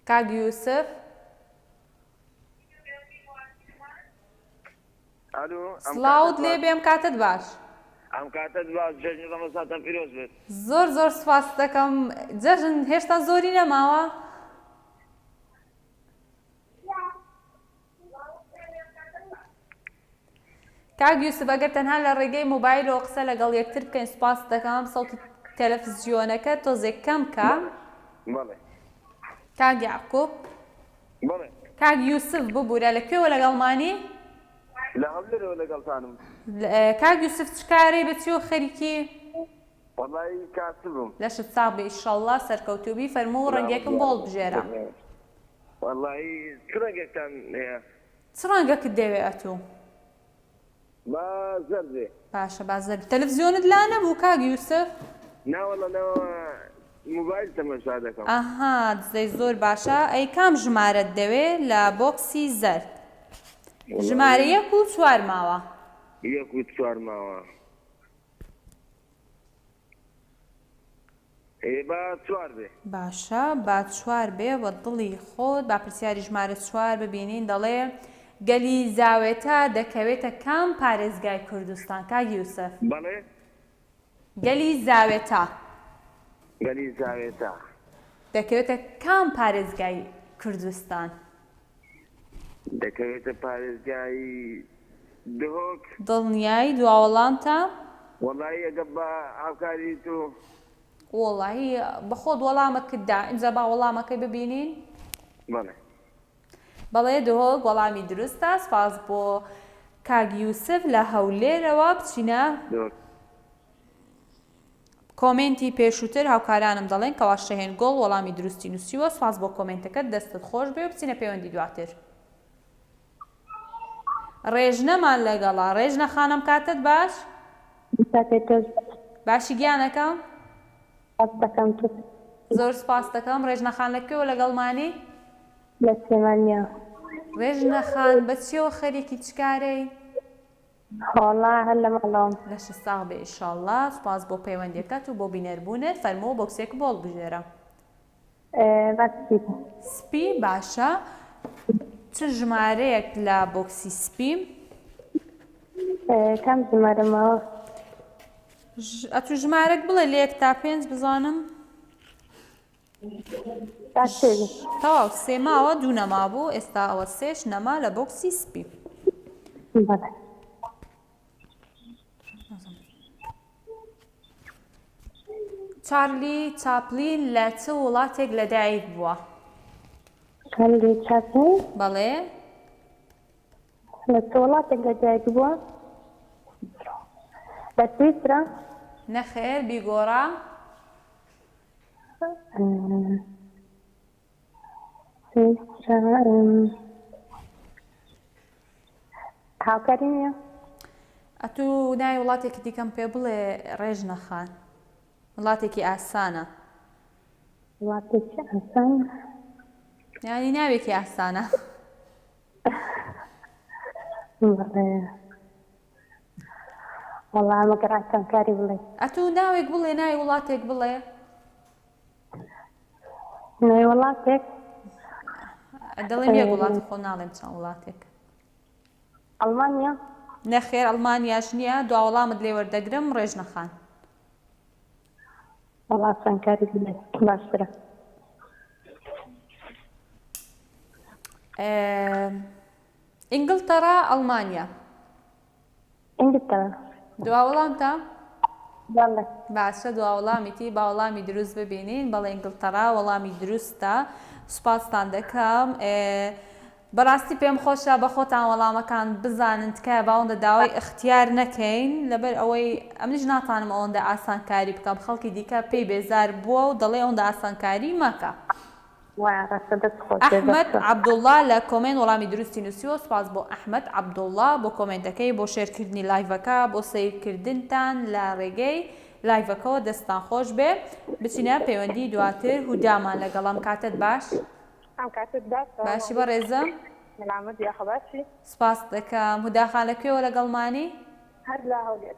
کاک یوسف سڵاوت لێ بێم کاتت باش ئەم کاتت باش جەژنی ڕەمەزانتان پیرۆز بێت زۆر سپاس دەکەم جەژن هێشتا زۆری نەماوە کاک یوسف ئەگەر تەنها لە ڕێگەی مۆبایلەوە قسە لەگەڵ یەکتر بکەین سپاس دەکەم سەوتی تەلەڤیزیۆنەکە تۆزێک کەم کە بەڵێ کاک یعقوب بەڵێ کاک یوسف ببوورە لەکوێوە لەگەڵمانی لە هەولێرەوە لەگەڵتانم کاک یوسف چ کارێ بەچی و خەریکی وەڵای کاسبم لەشت ساغ بێ ئینشاڵڵا سەرکەوتوبی فەرموو ڕەنگێکم بۆ هەڵبژێرە وەڵای چ ڕەنگێکتان هەیە چ ڕەنگەکت دەوێ ئەتوو با زەردێ باشە بازەر تەلەڤیزیۆنت لا نەبوو کاک یوسف ناوەڵە لەوە موبایل تەمەشا دەکەم ئەها دزەی زۆر باشە ئەی کام ژمارەت دەوێ لە بۆکسی زەرد ژمارە 1 و 4 ماوە 1 و 4 ماوە با 4 بێ باشە با 4 بێ بە دڵی خۆت با پرسیاری ژمارە 4 ببینین دەڵێ گەلی زاوێتە دەکەوێتە کام پارێزگای کوردستان کاک یوسف بەڵێ گەلی زاوێتە گەلی زاوێتە دەکەوێتە کام پارێزگای کوردستان دەکەوێتە پارێزگای دهوك دڵنیایی دوا وەڵامتە؟ والله يقبا هاوكاري تو وەڵاهی بەخۆت وەڵامە کرددا ئینجا با وەڵامەکەی ببینین بله بەڵێ دهۆک وەڵامی دروستە سپاس بۆ کاک یوسف لە هەولێرەوە بچینە دهوك کۆمنتی پێشووتر هاوکارانم دەڵێن کەوا شەهێن گۆڵ وەڵامی دروستی نووسیوە سپاس بۆ کۆمنتەکەت دەستت خۆش بێ و بچینە پەیوەندی دواتر ڕێژنەمان لەگەڵا ڕێژنە خانم کاتت باش باشی گیانەکەم زۆر سپاس دەکەم ڕێژنە خان لەکوێوە لەگەڵمانی لە سلێمانیا ڕێژنە خان بە چیەوە خەریکی چکارەی وەڵا هەر لە ماڵەوەم لەش ساغ بێ ئیشاڵڵا سپاس بۆ پەیوەندیەکەت و بۆ بینەربوونت فەرمووە بۆکسێک بۆڵ بژێرە باسی سپی باشە چ ژمارەیەک لە بۆکسی سپیم کام ژمارەمەوە ئەتو ژمارەك بڵێ لە 1 تا 5 بزانم تەواو سێ ماوە دوو نەما بوو ئێستا ئەوە سێش نەما لە بۆکسی سپی چارلی چاپلین لە چ وڵاتێک لەدایک بووە چارلی چاپلین بەڵێ لە چ وڵاتێک لەدایک بووە لە سویسرا نەخێر بیگۆڕە سویسرا هاوکاری نییە ئەتوو ناوی وڵاتێکی دیکەم پێ بڵێ ڕێژنە خان وڵاتێکی ئاسانە وڵاتێکی ئاسان یانی ناوێکی ئاسانە وەڵا مەگەر ئاسانکاری بڵێ ئەتوو ناوێک بڵێ ناوی وڵاتێک بڵێ ناوی وڵاتێک دەڵێم یەک وڵاتی خۆ ناڵێم چەند وڵاتێک ئەڵمانیا نەخێر ئەڵمانیاش نییە دوا وەڵامت لێ وەردەگرم ڕێژنە خان وەڵا ئاسانکاری بڵێ باشترە ئینگلتەرا ئەڵمانیا ئینگلتەرا دوا وەڵامتە بەڵێ باشە دوا وەڵامیتی با وەڵامی دروست ببینین بەڵێ ئینگلتەرا وەڵامی دروستە سوپاستان دەکەم بەڕاستی پێم خۆشە بە خۆتان وەڵامەکان بزانن تکایە باوەندە داوای اختیار نەکەین لەبەر ئەوەی ئەمنیش ناتوانم ئەوەندە ئاسانکاری بکەم خەڵکی دیکە پێی بێزار بووە و دەڵێ ئەوەندە ئاسانکاری مەکە ئەحمەد عەبدوڵڵا لە کۆمنت وەڵامی دروستی نووسیوە سپاس بۆ ئەحمەد عەبدوڵڵا بۆ کۆمنتەکەی بۆ شێرکردنی لایڤەکە بۆ سەیرکردنتان لە ڕێگەی لایڤەکەەوە دەستان خۆش بێ بچینە پەیوەندی دواتر هودامان لەگەڵام کاتت باش کاتت باش باشی بە ڕێزم سلامت یا خەباسی سپاس دەکەم هوداخان لەکوێوە لەگەڵمانی هەر لە هەولێر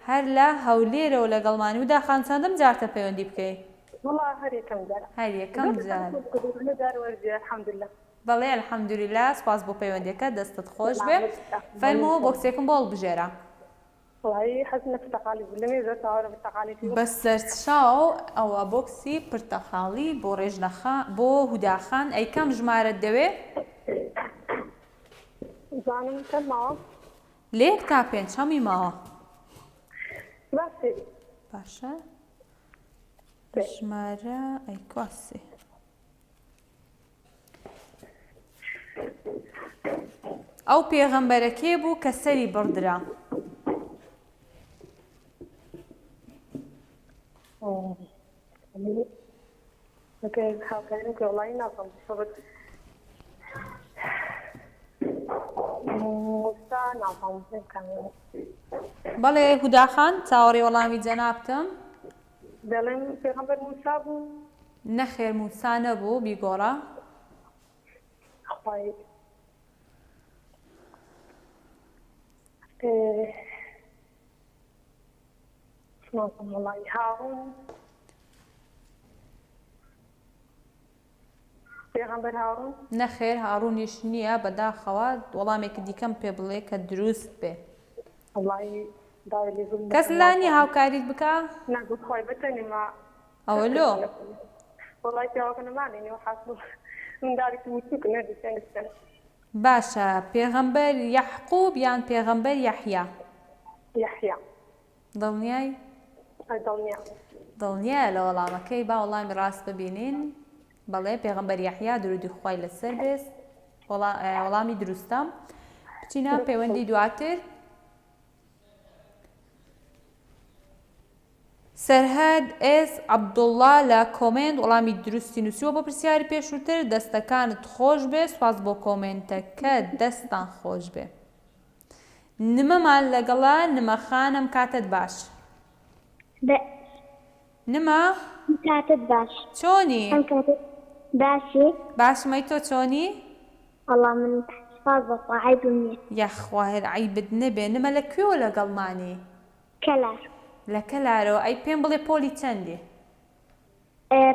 هەر لە هەولێرەوە لەگەڵمانی هوداخان چەندەم جارتە پەیوەندی بکەیت والله هەر یەکەم جار هەر یەکەم جار الحەمدولله بەڵێ الحەمدولیلا سپاس بۆ پەیوەندیەکە دەستت خۆش بێ فەرمووە بۆکسێکم بۆڵ بژێرە بە سەرچاو ئەوە بۆکسی پرتەخاڵی بۆ ڕێژنەخان بۆ هوداخان ئەیکەم ژمارەت دەوێ زانم چەند ماوە لە 1 تا 5 هەمی ماوە باشە ژمارە ئەیکواسێ ئەو پێغەمبەرەکێ بوو کە سەری بڕدرا بەڵێ هوداخان چاوەڕێ وەڵامی جەنابتم دەڵێم پێغەمبەر موسا بوو نەخێر موسا نەبوو بیگۆڕە هارون پێغەمبەر هارون نەخێر هاڕونیش نییە بەداخەوە وەڵامێکی دیکەم پێ بڵێ کە دروست بێ کەس لانی هاوکاریت بکە ئەوە لۆ باشە پێغەمبەر یەحقوب یان پێغەمبەر یەحیا؟ يحيى دڵنیای؟ دڵنیا. دڵنیایە لە وەڵامەکەی؟ با وەڵامی ڕاست ببینین. بەڵێ پێغەمبەر یەحیا درودی خوای لەسەر بێت. وەڵامی دروستە. بچینە پەیوەندی دواتر. سەرهەد ئێس عەبدوڵڵا لە کۆمنت وەڵامی دروستی نووسیوە بۆ پرسیاری پێشووتر. دەستەکانت خۆش بێ. سواز بۆ کۆمنتەکە، دەستان خۆش بێ. نمەمان لەگەڵا نمەخانم کاتت باش. نمە كاتب باش. چۆنی؟ كاتب باشي. باشمەی تۆ چۆنی؟ والله من سپاس بەخوا عیبم یەخواهر عیبت نەبێ. نمە لەکوێوە لەگەڵمانی؟ کەلار. لە کەلارەوە. ئەی پێم بڵێ پۆلی چەندێ؟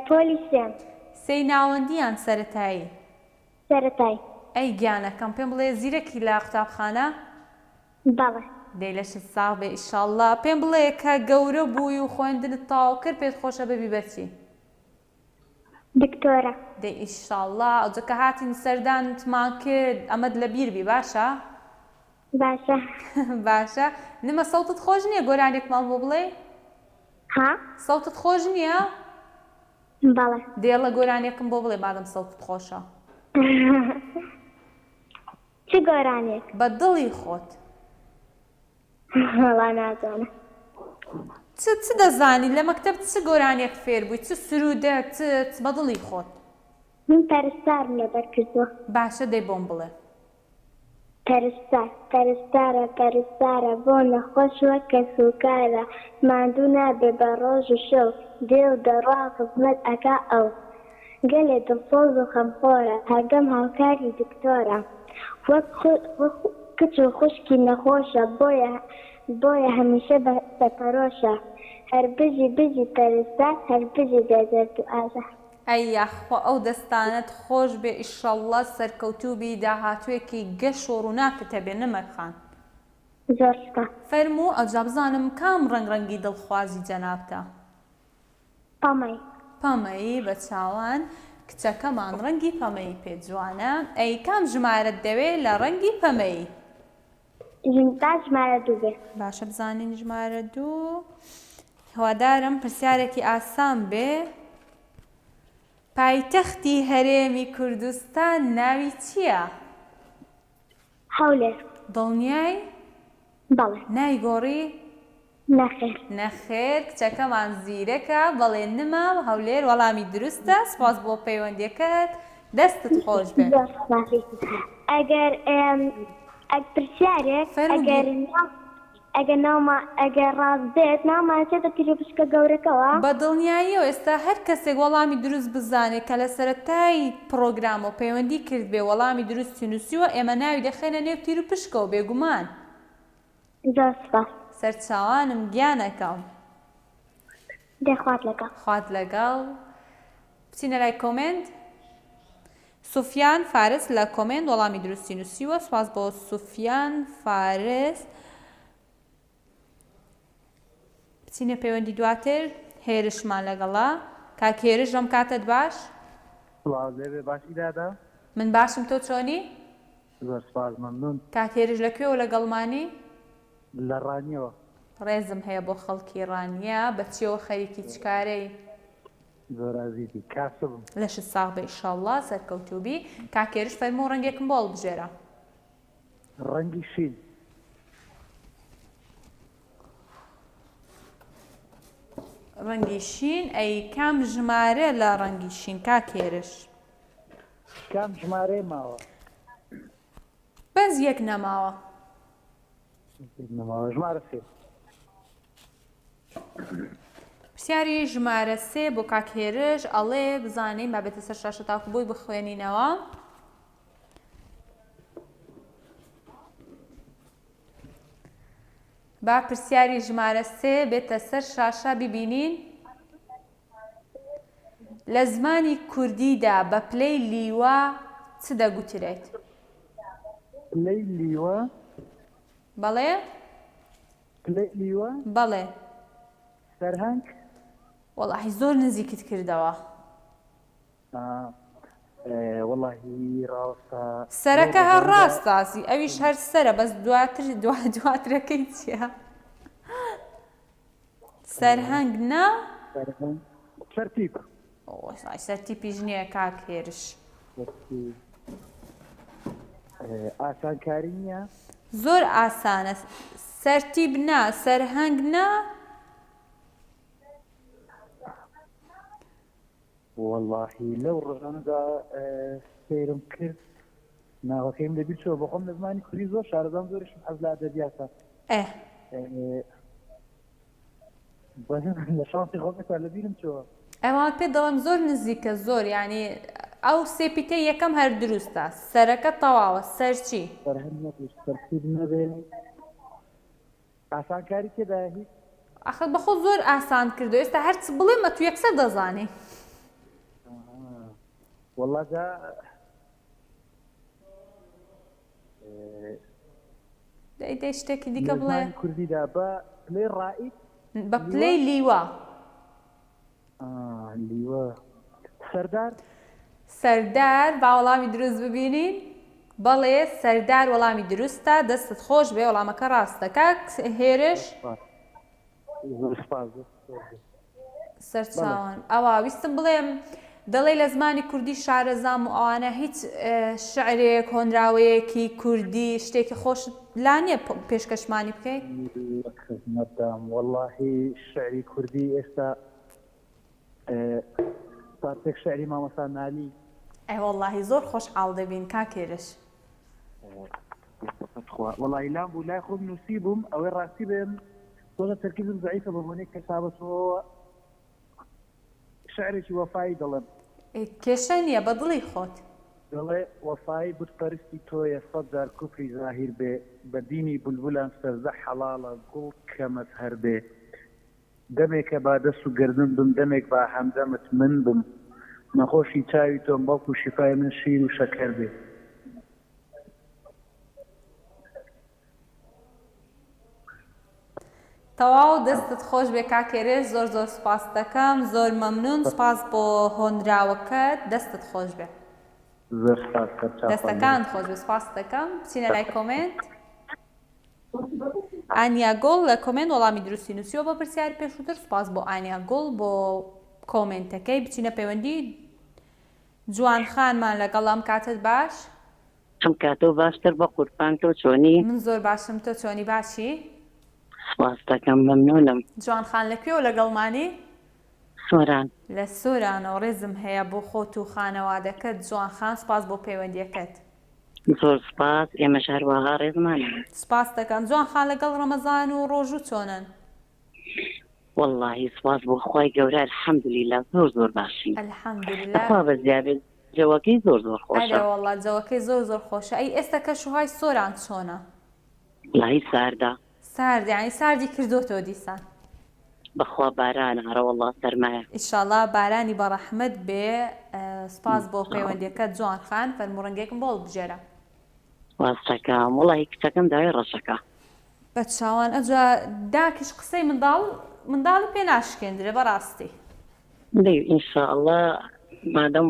پۆلی سێم. سەی ناوەندیان سەرەتایی؟ سەرەتایی. ئەی گیانەکەم پێم بڵێ زیرەکی لە قوتابخانە؟ بەڵێ. دەی لەشت ساغ بێ ئیشاڵڵا. پێم بڵێ کە گەورە بووی و خوێندنت تەواو کرد پێت خۆشە ببی بەچی؟ دکتۆرە. دەی ئیشاڵڵا. ئەوجە هاتین سەردانتمان کرد ئەمەد لە بیربی باشە؟ باشە. باشە. نمە سەوتت خۆش نییە گۆرانێکمان بۆ بڵێ؟ ها؟ سەوتت خۆش نییە؟ بەڵێ. دێڵە گۆرانێکم بۆ بڵێ مادەم سەوتت خۆشە. چ گۆرانێک؟ بە دڵی خۆت. وەڵا نازانم. چ دەزانی لە مەکتەب چ گۆرانێک فێر بووی؟ چ سرودە چ بە دڵی خۆت؟ من پەرستارم لەبەر کردووە. باشە دەی بۆم بڵێ. پەرستار پەرستارە پەرستارە بۆ نەخۆش وەکە سوکارە ماندوو نابێ بە ڕۆژ و شەو دێ و دەڕوا خزمەت ئەکا ئەو گەلێ دڵسۆز و خەمخۆرە هەردەم هاوکاری دکتۆرە وەک کچ و خوشکی نەخۆشە بۆیە هەمیشە بەپەرۆشە هەر بژی پەرستار هەر بژی بێزەرد و ئازار. ئەی یاخوا ئەو دەستانت خۆش بێ ئیشەڵڵا سەرکەوتوبی داهاتوێکی گەش و ڕووناکت هەبێ نەمەرخان. زۆر سپاس. فەرموو ئەوجا بزانم کام ڕەنگی دڵخوازی جەنابتە؟ پەمەی. پەمەی بە چاوان کچەکەمان ڕەنگی پەمەی پێ جوانە. ئەی کام ژمارەت دەوێ لە ڕەنگی پەمەی؟ ژمارە دوو بێ. باشە بزانین ژمارە دوو. هیوادارم پرسیارێکی ئاسان بێ. پایتەختی هەرێمی کوردستان ناوی چییە؟ هەولێر. دڵنیای؟ بەڵێ. نایگۆڕی؟ نەخێر. نەخێر کچەکەمان زیرەکە. بەڵێ نمە هەولێر وەڵامی دروستە. سپاس بۆ پەیوەندیەکەت. دەستت خۆش بێ. ئەگەر پرسیارێک ئەگەر ڕاست بێت نامانچێتە تیرۆپشکە گەورەکەوە؟ بە دڵنیاییەوە ئێستا هەر کەسێک وەڵامی دروست بزانێت کە لە سەرەتای پرۆگرام و پەیوەندی کرد بێ وەڵامی دروستی نووسیوە ئێمە ناوی دەخێنە نێو تیرۆپشکەوە بێگومان. زۆر سپاس. سەرچاوانم گیانەکەم. دەخوات لەگەڵ. خوات لەگەڵ. بچینە لای کۆمنت. سوفیان فارس لە کۆمنت وەڵامی دروستی نووسیوە. سپاس بۆ سوفیان فارس. بچینە پەیوەندی دواتر. هێرشمان لەگەڵا. کاک هێرش ڕەم کاتت باش؟ باشی دادا. من باشم تۆ چۆنی؟ زۆر سپاس مەمنون. کاک هێرش لەکوێوە لەگەڵمانی؟ لە ڕانیەوە. ڕێزم هەیە بۆ خەڵکی ڕانیە. بەچیەوە خەریکی چکارەی؟ زۆر ئازیزی کاسبم. لەشت ساغ بە ئیشەڵڵا سەرکەوتوبی. کاک هێرش فەرموو ڕەنگێکم بۆ هەڵبژێرە. ڕەنگی شین. ڕەنگی شین. ئەی کام ژمارە لە ڕەنگی شین کاک هێرش؟ کام ژمارەی ماوە؟ بەس یەک نەماوە. ژمارە سێ. پرسیاری ژمارە سێ بۆ کاک هێرش ئەڵێ بزانین بابێتە سەر شاشە تاکو بۆی بخوێنینەوە. با پرسیاری ژمارە سێ بێتە سەر شاشە ببینین. لە زمانی کوردیدا بە پلەی لیوە چ دەگوترێت؟ پلەی لیوە؟ بەڵێ؟ پلەی لیوە؟ بەڵێ. سەرهەنگ؟ وەڵاهی زۆر نزیکت کردەوە. والله ڕاستە سەرەکە هەر ڕاستاسی ئەویش هەر سەرە بەس دواترەکەی چییە؟ سەرهەنگ نا؟ سەرتیپ سەرتیپیش نییە کاک هێرش. ئاسانکاری نییە؟ زۆر ئاسانە. سەرتیب نا، سەرهەنگ نا. واللهی لەو ڕۆژانەدا سێرم کرد ناوەکەیم لەبیر چۆ بەخۆم لە زمانی کوردی زۆر شارەزان زۆرشم حەز لە ئەدەبیاتە لە شانسی خۆمێکا لەبیرم چۆوە ئەوان پێ دەڵم زۆر نزیکە زۆر یعنی ئەو سێپیتە یەکەم هەر دروستە سەرەکە تەواوە سەرچی سەرتیب نەبێ ئاسانکاری تێدا هیچ ئەخە بەخۆ زۆر ئاسان کردو ئێستا هەرچ بڵێمە تو یەکسەر دەزانی. والله جا دەی شتێکی دیکە بڵێ کوردیدا بە پلەی ڕائید بە پلەی لیوە لیوە سەردار سەردار با وەڵامی دروست ببینین بەڵێ سەردار وەڵامی دروستە دەستت خۆش بێ وەڵامەکە ڕاستە کاک هێرش سەرچاوان ئەوە ویستم بڵێم دەڵێ لە زمانی کوردی شارەزام و ئەوانە هیچ شعرێک هۆنراوەیەکی کوردی شتێکی خۆش لا نییە پێشکەشمانی بکەیت؟ واللهی شعری کوردی ئێستا پارتێک شعری مامەستا نالی ئەی واللهی زۆر خۆشحاڵ دەبین کاکێرش والله لام بوو لای خۆم نووسی بووم ئەوەی ڕاستی بێم تۆزە تەرکیبم زەعیفە بەبوونێک کەسابەتەوە شعرێکی وەفایی دەڵێم کێشە نییە بە دڵی خۆت دەڵێ وەفایی بتپەرستی تۆیە سەد جار کوفری زاهیر بێ بە دینی بولبولان سەرزە حەڵاڵە گوڵ کەمت هەر بێ دەمێکە با دەست و گردن بم دەمێک با هەمدەمت من بم نەخۆشی چاوی تۆم بەڵکو شیفای من شیر و شەکەر بێ تەواو دەستت خۆش بێ کاکێرێش زۆر زۆر سپاس دەکەم زۆر مەمنون سپاس بۆ هۆنراوەکەت دەستت خۆش بێ دەستەکان خۆش بێ سپاس دەکەم بچینە لای کۆمنت ئانیا گۆڵ لە کۆمنت وەڵامی دروستی نووسیەوە بە پرسیاری پێشووتر سپاس بۆ ئانیا گۆڵ بۆ کۆمنتەکەی بچینە پەیوەندی جوان خانمان لەگەڵ ئەم کاتت باش ئەم کاتۆ باشتر بە قوربان تۆ چۆنی من زۆر باشم تۆ چۆنی باشی سپاس دەکەم مەمنونم جوان خان لەکوێوە لەگەڵمانی سۆران لە سۆرانەوە ڕێزم هەیە بۆ خۆت و خانەوادەکەت جوان خان سپاس بۆ پەیوەندیەکەت زۆر سپاس ئێمەش هەروەها ڕێزمانە سپاس دەکەم جوان خان لەگەڵ ڕەمەزان و ڕۆژوو چۆنن واللهی سپاس بۆ خوای گەورە الحەمدولیلا زۆر زۆر باشین الحەمدولیلا خوا بەزیابێت جەوەکەی زۆر زۆر خۆشە وەڵڵا جەوەکەی زۆر زۆر خۆشە ئەی ئێستا کەشوهای سۆران چۆنە لای ساردا سارد یعنی ساردی کردوتەوە دیسان بەخوا بارانە هەرە وەڵڵا سەرمایە ئیشاڵڵا بارانی بەڕەحمەت بێ سپاس بۆ پەیوەندیەکەت جوان خان فەرموڕەنگێکم بۆ بژێرە واستەکەم وڵی کچەکەم داوای ڕەشەکە بە چاوان ئەجا داکیش قسەی منداڵ پێ ناشکێندرێ بەڕاستی دەی ئینشاءڵڵا مادەم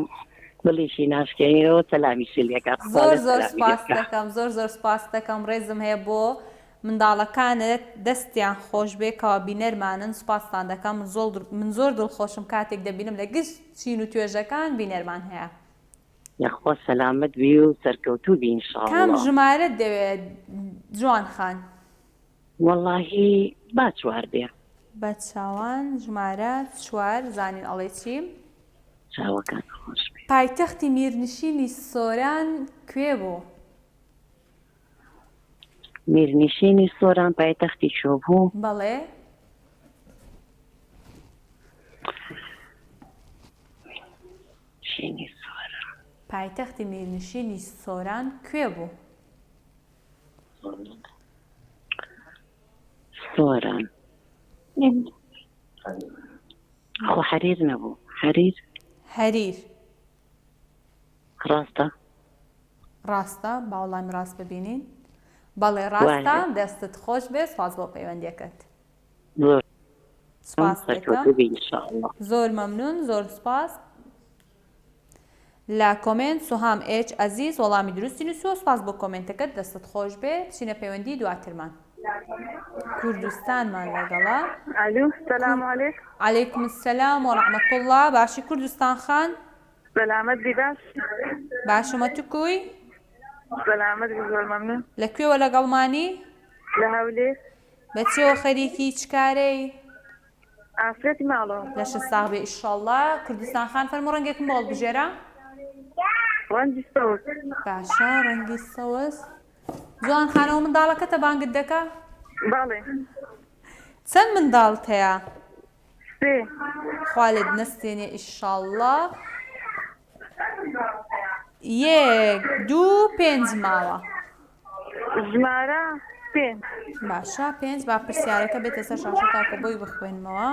بڵیشی ناشکێنیەوە تەلامی سلێکە زۆر زۆر سپاس دەکەم زۆر زۆر سپاس دەکەم ڕێزم هەیە بۆ منداڵەکانت دەستیان خۆش بێ کەوا بینەرمانن سپاسان دەکەم من زۆر دڵخۆشم کاتێک دەبینم لە گشت چین و توێژەکان بینەرمان هەیە یاخوا سەلامەت بی و سەرکەوتوو بی ئینشاءڵڵا کام ژمارەت دەوێت جوان خان واللهی با چوار بێ بە چاوان ژمارە 4 زانین ئەڵێ چیم چاوەکان خۆش بێ پایتەختی میرنشینی سۆران کوێ بوو میرنشینی سۆران پایتەختی چۆ بوو بەڵێ شینی سۆران پایتەختی میرنشینی سۆران کوێ بوو سۆران خۆ حەریر نەبوو هەریر ڕاستە باوەڵامی ڕاست ببینین بەڵێ ڕاستە دەستت خۆش بێ سپاس بۆ پەیوەندیەکەت زۆر سپاس دەکەم سەرکەوتوو بی ئینشاءڵڵا زۆر مەمنون زۆر سپاس لا کۆمنت سوهام ئێچ ئەزیز وەڵامی دروستی نووسیوە سپاس بۆ کۆمنتەکەت دەستت خۆش بێ بچینە پەیوەندی دواترمان کوردستانمان لەگەڵا الو السلام عليكم عەلەیکم السەلام وەڕەحمەت الله باشی کوردستان خان سلامت بی باش باشمە تو کوی سلامت بی زۆر مەمنون لەکوێوە لەگەڵمانی لە هەولێر بەچێوە خەریکی چ کارەی ئافرەتی ماڵەوە لەش ساغ بێ ئیشەڵڵا کوردستان خان فەرمو ڕەنگێکم بۆڵ بژێرە ڕەنگی سەوت باشە ڕەنگی سەوز جوان خانەوە منداڵەکەتە بانگت دەکا باڵێ چەند منداڵت هەیە سێ خوا لێت نەستێنێ ئیشەڵڵا یەک دوو پێنج ماوە ژمارە پێنج باشە پێنج با پرسیارەکە بێتە سەر شاشە تاکە بۆی بخوێنمەوە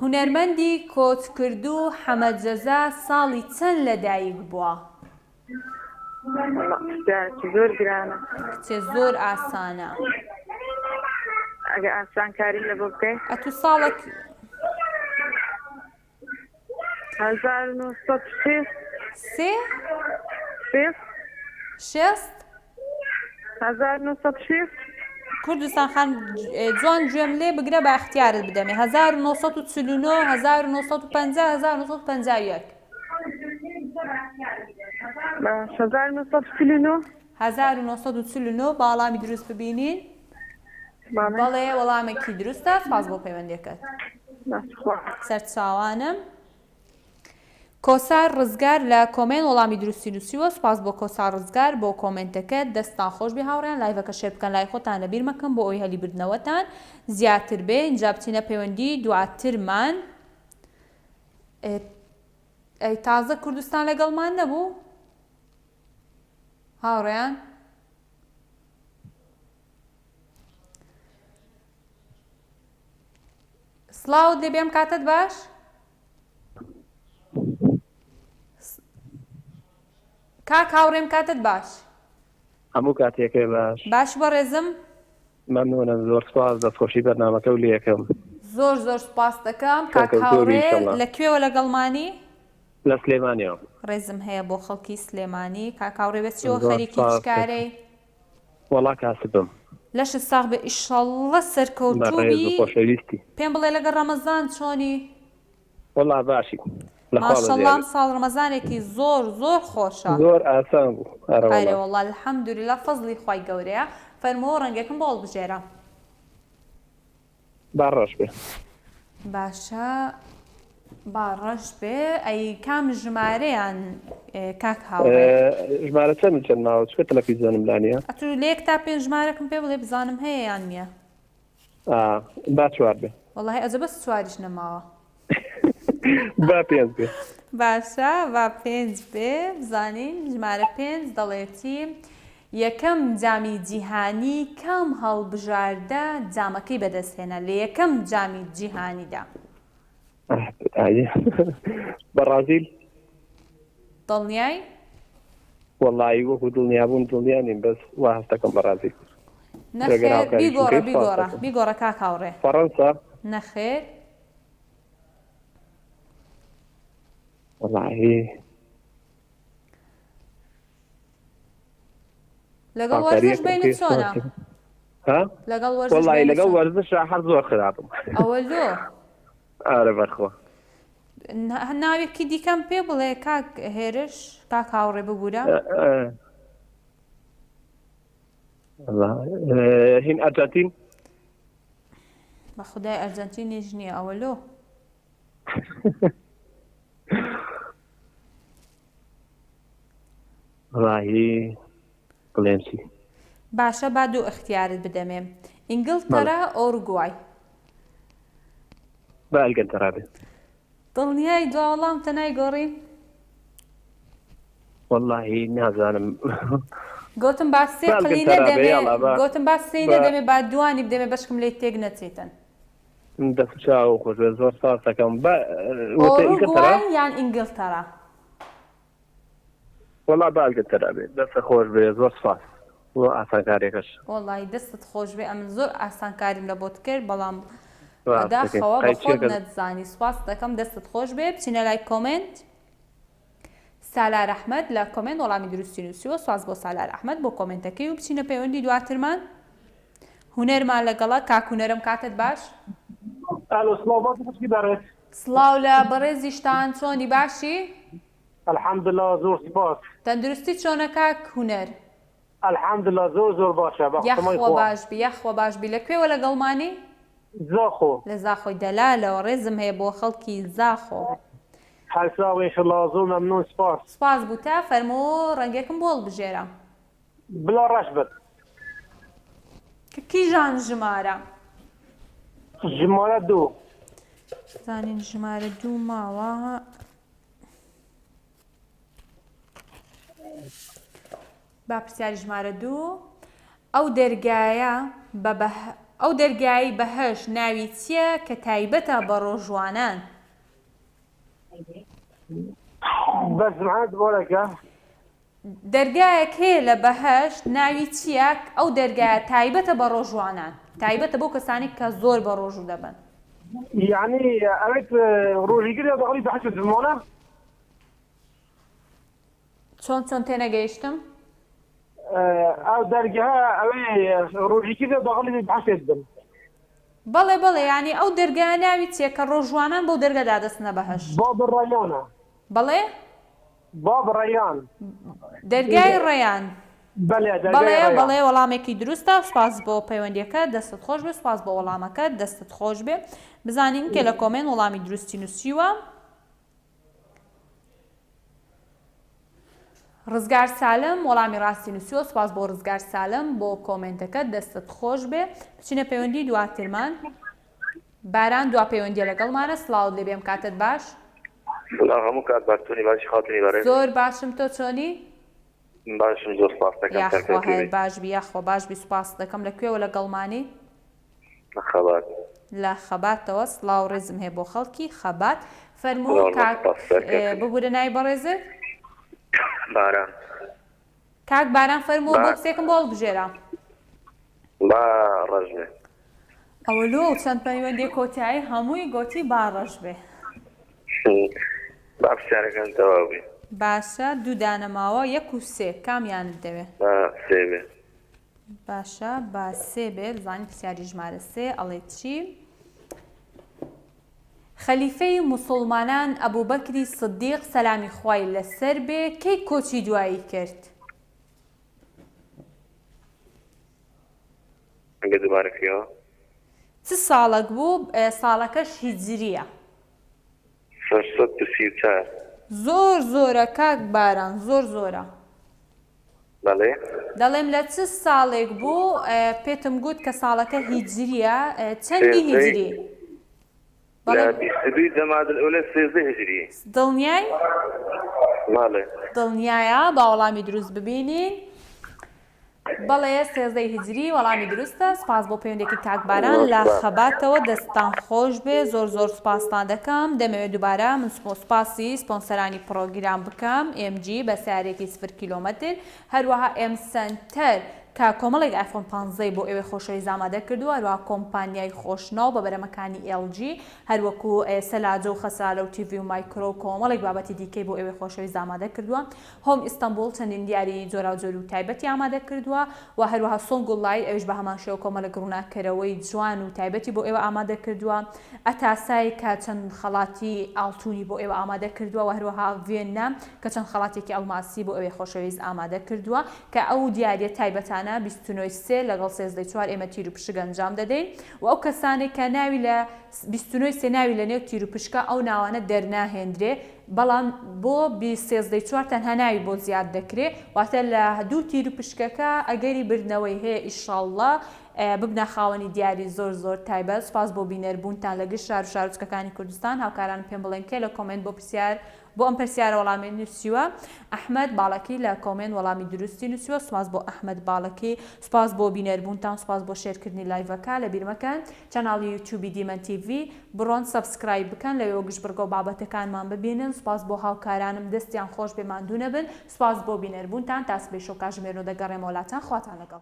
هونەرمەندی کۆچکردو حەمەد جەزا ساڵی چەند لەدایک بووە زۆر گرانە کچێ زۆر ئاسانە ئەگە ئاسانکاری لە بۆ بکەی ئەتو ساڵێک 1960 سێ شێست 1960 کوردستان خان جوان گوێم لێ بگرە بە اختیارت بدەمێ 1949 1950 1951 1949 1949 باڵامی دروست ببینین بەڵێ وەڵامێکی دروستە سپاس بۆ پەیوەندیەکەت سەرچاوانم کۆسار ڕزگار لە کۆمنت وەڵامی دروستی نووسیوە سپاس بۆ کۆسار ڕزگار بۆ کۆمنتەکەت دەستان خۆش بێ هاوڕێیان لایڤەکە شێر بکەن لای خۆتان لەبیر مەکەن بۆ ئەوی هەلیبردنەوەتان زیاتر بێ اینجا بچینە پەیوەندی دواترمان ئەی تازە کوردستان لەگەڵمان نەبوو هاوڕێیان سڵاوت لێ بێم کاتت باش کاک هاوڕێم کاتت باش هەموو کاتێکێ باش بە ڕێزم مەمنونە زۆر سپاس دەستخۆشی بەرنامەکە و لێەکەم زۆر سپاس دەکەم کاک هاوڕێ لەکوێوە لەگەڵمانی لە سلێمانیەوە ڕێزم هەیە بۆ خەڵکی سلێمانی کاک هاوڕێ بێتچیەوە خەریکی چکارەی وەڵا کاسبم لەشت ساغ بێ ئیشەڵڵە سەرکەوتوبی خۆشەویستی پێم بڵێ لەگەڵ ڕەمەزان چۆنی وەڵا باشی ماشەڵڵام ساڵ ڕەمەزانێکی زۆر خۆشە زۆر ئاسان بوو ئەرێ وەڵا الحەمدولیلا فەزلی خوای گەورەیە فەرمەوە ڕەنگێکم بۆڵ بژێرە باڕەش بێ باشە باڕەش بێ ئەی کام ژمارەیان کاک هاوڕێ ژمارە چەند ماوە چکە تەلەڤیزیۆنم لانیە ئەتو لە یەک تا پێنج ژمارەکەم پێ بڵێ بزانم هەیە یان نییە با چوار بێ وەڵاهی ئەجە بەس چواریش نەماوە با پێنج بێ باشە با پێنج بێ بزانین ژمارە پێنج دەڵێتی یەکەم جامی جیهانی کام هەڵبژاردە جامەکەی بەدەستهێنا لە یەکەم جامی جیهانیدا بەرازیل دڵنیای وەڵی وەکو دڵنیابوون دڵنیانین بەس وا هەستەکەم بەرازیل نەخێر بیگۆڕە کاک هاوڕێ فەڕەنسا نەخێر وەڵی لەگەڵ وەرزش بینت چۆنە لەگەڵ وەرزش هەر زۆر خراپم ئەوە لۆ ئارە بەرخۆ ناوێکی دیکەم پێ بڵێ کاک هێرش کاک هاوڕێ ببوورە هین ئەرجەنتین بە خودای ئەرجەنتینیش نییە ئەوە لۆ ڕاهی بڵێمسی باشە با دوو اختیارت بدەمێ ئینگلتەرا ئۆروگوای با ئەلگەنتەرا بێ دڵنیای دواوەڵام تە نایگۆڕین وەڵی نازانم گوتم با سێ قلینە دەمێ گوتم با سێنە دەمێ با دوانی بدەمێ بەشکم لێ تێک نەچێتن دەست چاو خۆش بێ زۆر ساڵ دەکەم ئۆروگوای یان ئینگلتەرا وەڵا با ئەلگەنتەرا بێ دەستە خۆش بێ زۆر سپاس ئاسانکارێکەش وەڵی دەستت خۆش بێ ئەمن زۆر ئاسانکاریم لە بۆت کرد بەڵام داخەوە بە خۆت نەتزانی سوپاس دەکەم دەستت خۆش بێ بچینە لای کۆمنت سالار ئەحمەد لە کۆمنت وەڵامی دروستی نووسیوە. سواز بۆ سالار ئەحمەد بۆ کۆمنتەکەی و بچینە پەیوەندی دواترمان. هونەرمان لەگەڵا کاک هونەرم کاتت باش. سڵاو لە بەڕێزیشتان چۆنی باشی؟ الحەمدلله زۆر سپاس. تەندروستی چۆنە کاک هونەر؟ الحەمدلله زۆر باشە. یەخۆ باشبی یەخۆ باشبی. لەکوێوە لەگەڵمانی؟ زاخۆ. لە زاخۆی دەلالەوە ڕێزم هەیە بۆ خەڵکی زاخۆ. حەلساوە ئینشەڵڵا زۆر مەمنون سپاس. سپاس بوو تا فەرمۆ ڕەنگێکم بۆڵ بژێرە. بلا ڕەش بێت. کیژان ژمارە؟ ژمارە 2. زانین ژمارە 2 ماوە. با پرسیاری ژمارە 2 ئەو دەرگایی بەهەش ناوی چییە کە تایبەتە بە ڕۆژوانان؟ بەزمعات بۆرەکە. دەرگایەک هەیە لە بەهەشت ناوی چییە ئەو دەرگایە تایبەتە بە ڕۆژوانان، تایبەتە بۆ کەسانی کە زۆر بە ڕۆژوو دەبن. یعنی ئەوێت ڕۆژیگری دەغڵی بەحشت زمانە؟ چۆن تێنەگەیشتم؟ ئەو دەرگەها ئەوێ ڕۆژیگری دەغڵی بەحشت بن. بەڵێ ینی ئەو دەرگایە ناوی چییە کە ڕۆژوانان بەو دەرگەدا دەستنە بەهەشت؟ باب ڕەیانە. بەڵێ؟ باب ڕەیان. دەرگای ڕەیان. بەڵێ وەڵامێکی دروستە. سپاس بۆ پەیوەندیەکە، دەستت خۆش بێ. سپاس بۆ وەڵامەکە، دەستت خۆش بێ. بزانین کە لە کۆمنت وەڵامی دروستی نووسیوە. ڕزگار سالم وەڵامی ڕاستی نووسیوە. سپاس بۆ ڕزگار سالم بۆ کۆمنتەکە، دەستت خۆش بێ. بچینە پەیوەندی دواترمان. باران دوا پەیوەندیە لەگەڵمانە. سڵاوت لێ بێم کاتت باش. هەموو کات باشتونی باشی خاتونی بەڕێز. زۆر باشم، تۆ چۆنی؟ باشم زۆر سپاس دەکەم. یاخوا هەیە باشبی یاخۆ باشبی. سوپاس دەکەم. لەکوێوە لەگەڵمانی؟ خەبات. لە خەباتەوە. سڵاو ڕێزم هەیە بۆ خەڵکی خەبات. فەرموو کاک ببوورە نای بەڕێزت؟ باران. کاک باران فەرموو بۆ قسێکم بۆڵ بژێرە. با ڕەش بێ. ئەوە لۆ چەند پەیوەندی کۆتایی هەمووی گۆتی با ڕەش بێ. با پرسیارەکان تەواو بێ. باشە 2 دانەماوە 1 و 3 کامیان دەوێت؟ با 3 بێ. باشە با 3 بێ. بزانین پرسیاری ژمارە 3 ئەڵێ چی؟ خەلیفەی موسڵمانان ئەبوبەکری سدیق سەلامی خوای لەسەر بێ کەی کۆچی دوایی کرد؟ ئەگە دووبارەکەیەوە. چ ساڵێک بوو؟ ساڵەکەش هیجریە. 634. زۆرە کاک باران، زۆرە. بەڵێ؟ دەڵێم لە چ ساڵێک بوو پێتم گوت کە ساڵەکە هیجریە. چەندی هیجری؟ لە 22 جەمادل ئەولە 13 هیجری. دڵنیای؟ بەڵێ. دڵنیایە؟ با وەڵامی دروست ببینین. بەڵێ 13 هیجری وەڵامی دروستە. سپاس بۆ پەیوەندێکی کاک باران لە خەباتەوە. دەستان خۆش بێ. زۆر سپاستان دەکەم. دەمەوێت دووبارە من سپاسی سپۆنسەرانی پرۆگرام بکەم. MG بە سیارێکی 0 کیلۆمەتر، هەروەها M سنتەر کە کۆمەڵێک ئایفۆن 15 بۆ ئێوەی خۆشەویست ئامادە کردووە، هەروەها کۆمپانیای خۆشناو بە بەرەمەکانی LG، هەروەکو سەلاجە و خەسالە و TV و مایکرۆ کۆمەڵێک بابەتی دیکەی بۆ ئێوەی خۆشەویست ئامادە کردووە. هۆم ئیستانبول چەندین دیاری جۆراوجۆر و تایبەتی ئامادە کردووە و هەروەها سۆنگل لایت ئەویش بە هەمان شێوە کۆمەڵێک ڕووناکەرەوەی جوان و تایبەتی بۆ ئێوە ئامادە کردووە. ئەتاسای کە چەند خەڵاتی ئاڵتونی بۆ ئێوە ئامادە کردووە و هەروەها ڤێنام کە چەند خەڵاتێکی ئەڵماسی بۆ ئێوەی خۆشەویست ئامادە کردووە کە ئەو دیاریە تایبەتانە 29 لەگەڵ 34 ئێمە تیر و پشک ئەنجام دەدەین و ئەو کەسانێک کە ناوی لە 29 ناوی لە نێو تیر و پشکە ئەو ناوانە دەرناهێنرێ، بەڵام بۆ 34 تەنها ناوی بۆ زیاد دەکرێت، واتە لە 2 تیر و پشکەکە ئەگەری بردنەوەی هەیە ئیشاڵڵا ببنە خاوەنی دیاری زۆر تایبەت. سپاس بۆ بینەربوونتان لەگەشت شار و شارۆچکەکانی کوردستان. هاوکاران پێم بڵێن کە لە کۆمنت بۆ ئەم پرسیارە وەڵامی نووسیوە. ئەحمەد باڵەکی لە کۆمنت وەڵامی دروستی نووسیوە. سپاس بۆ ئەحمەد باڵەکی. سپاس بۆ بینەربوونتان. سپاس بۆ شێرکردنی لایڤەکە. لە بیرمەکەن چەناڵی یوتیوبی دیمەن TV بڕۆن سەبسکرایب بکەن، لەوێ گشت بڕگە و بابەتەکانمان ببینن. سپاس بۆ هاوکارانم دەستیان خۆش بێ ماندوو نەبن. سپاس بۆ بینەربوونتان. تا سبەی شەو کاتژمێر و دەگەڕێمە وڵاتان. خواتان لەگەڵ.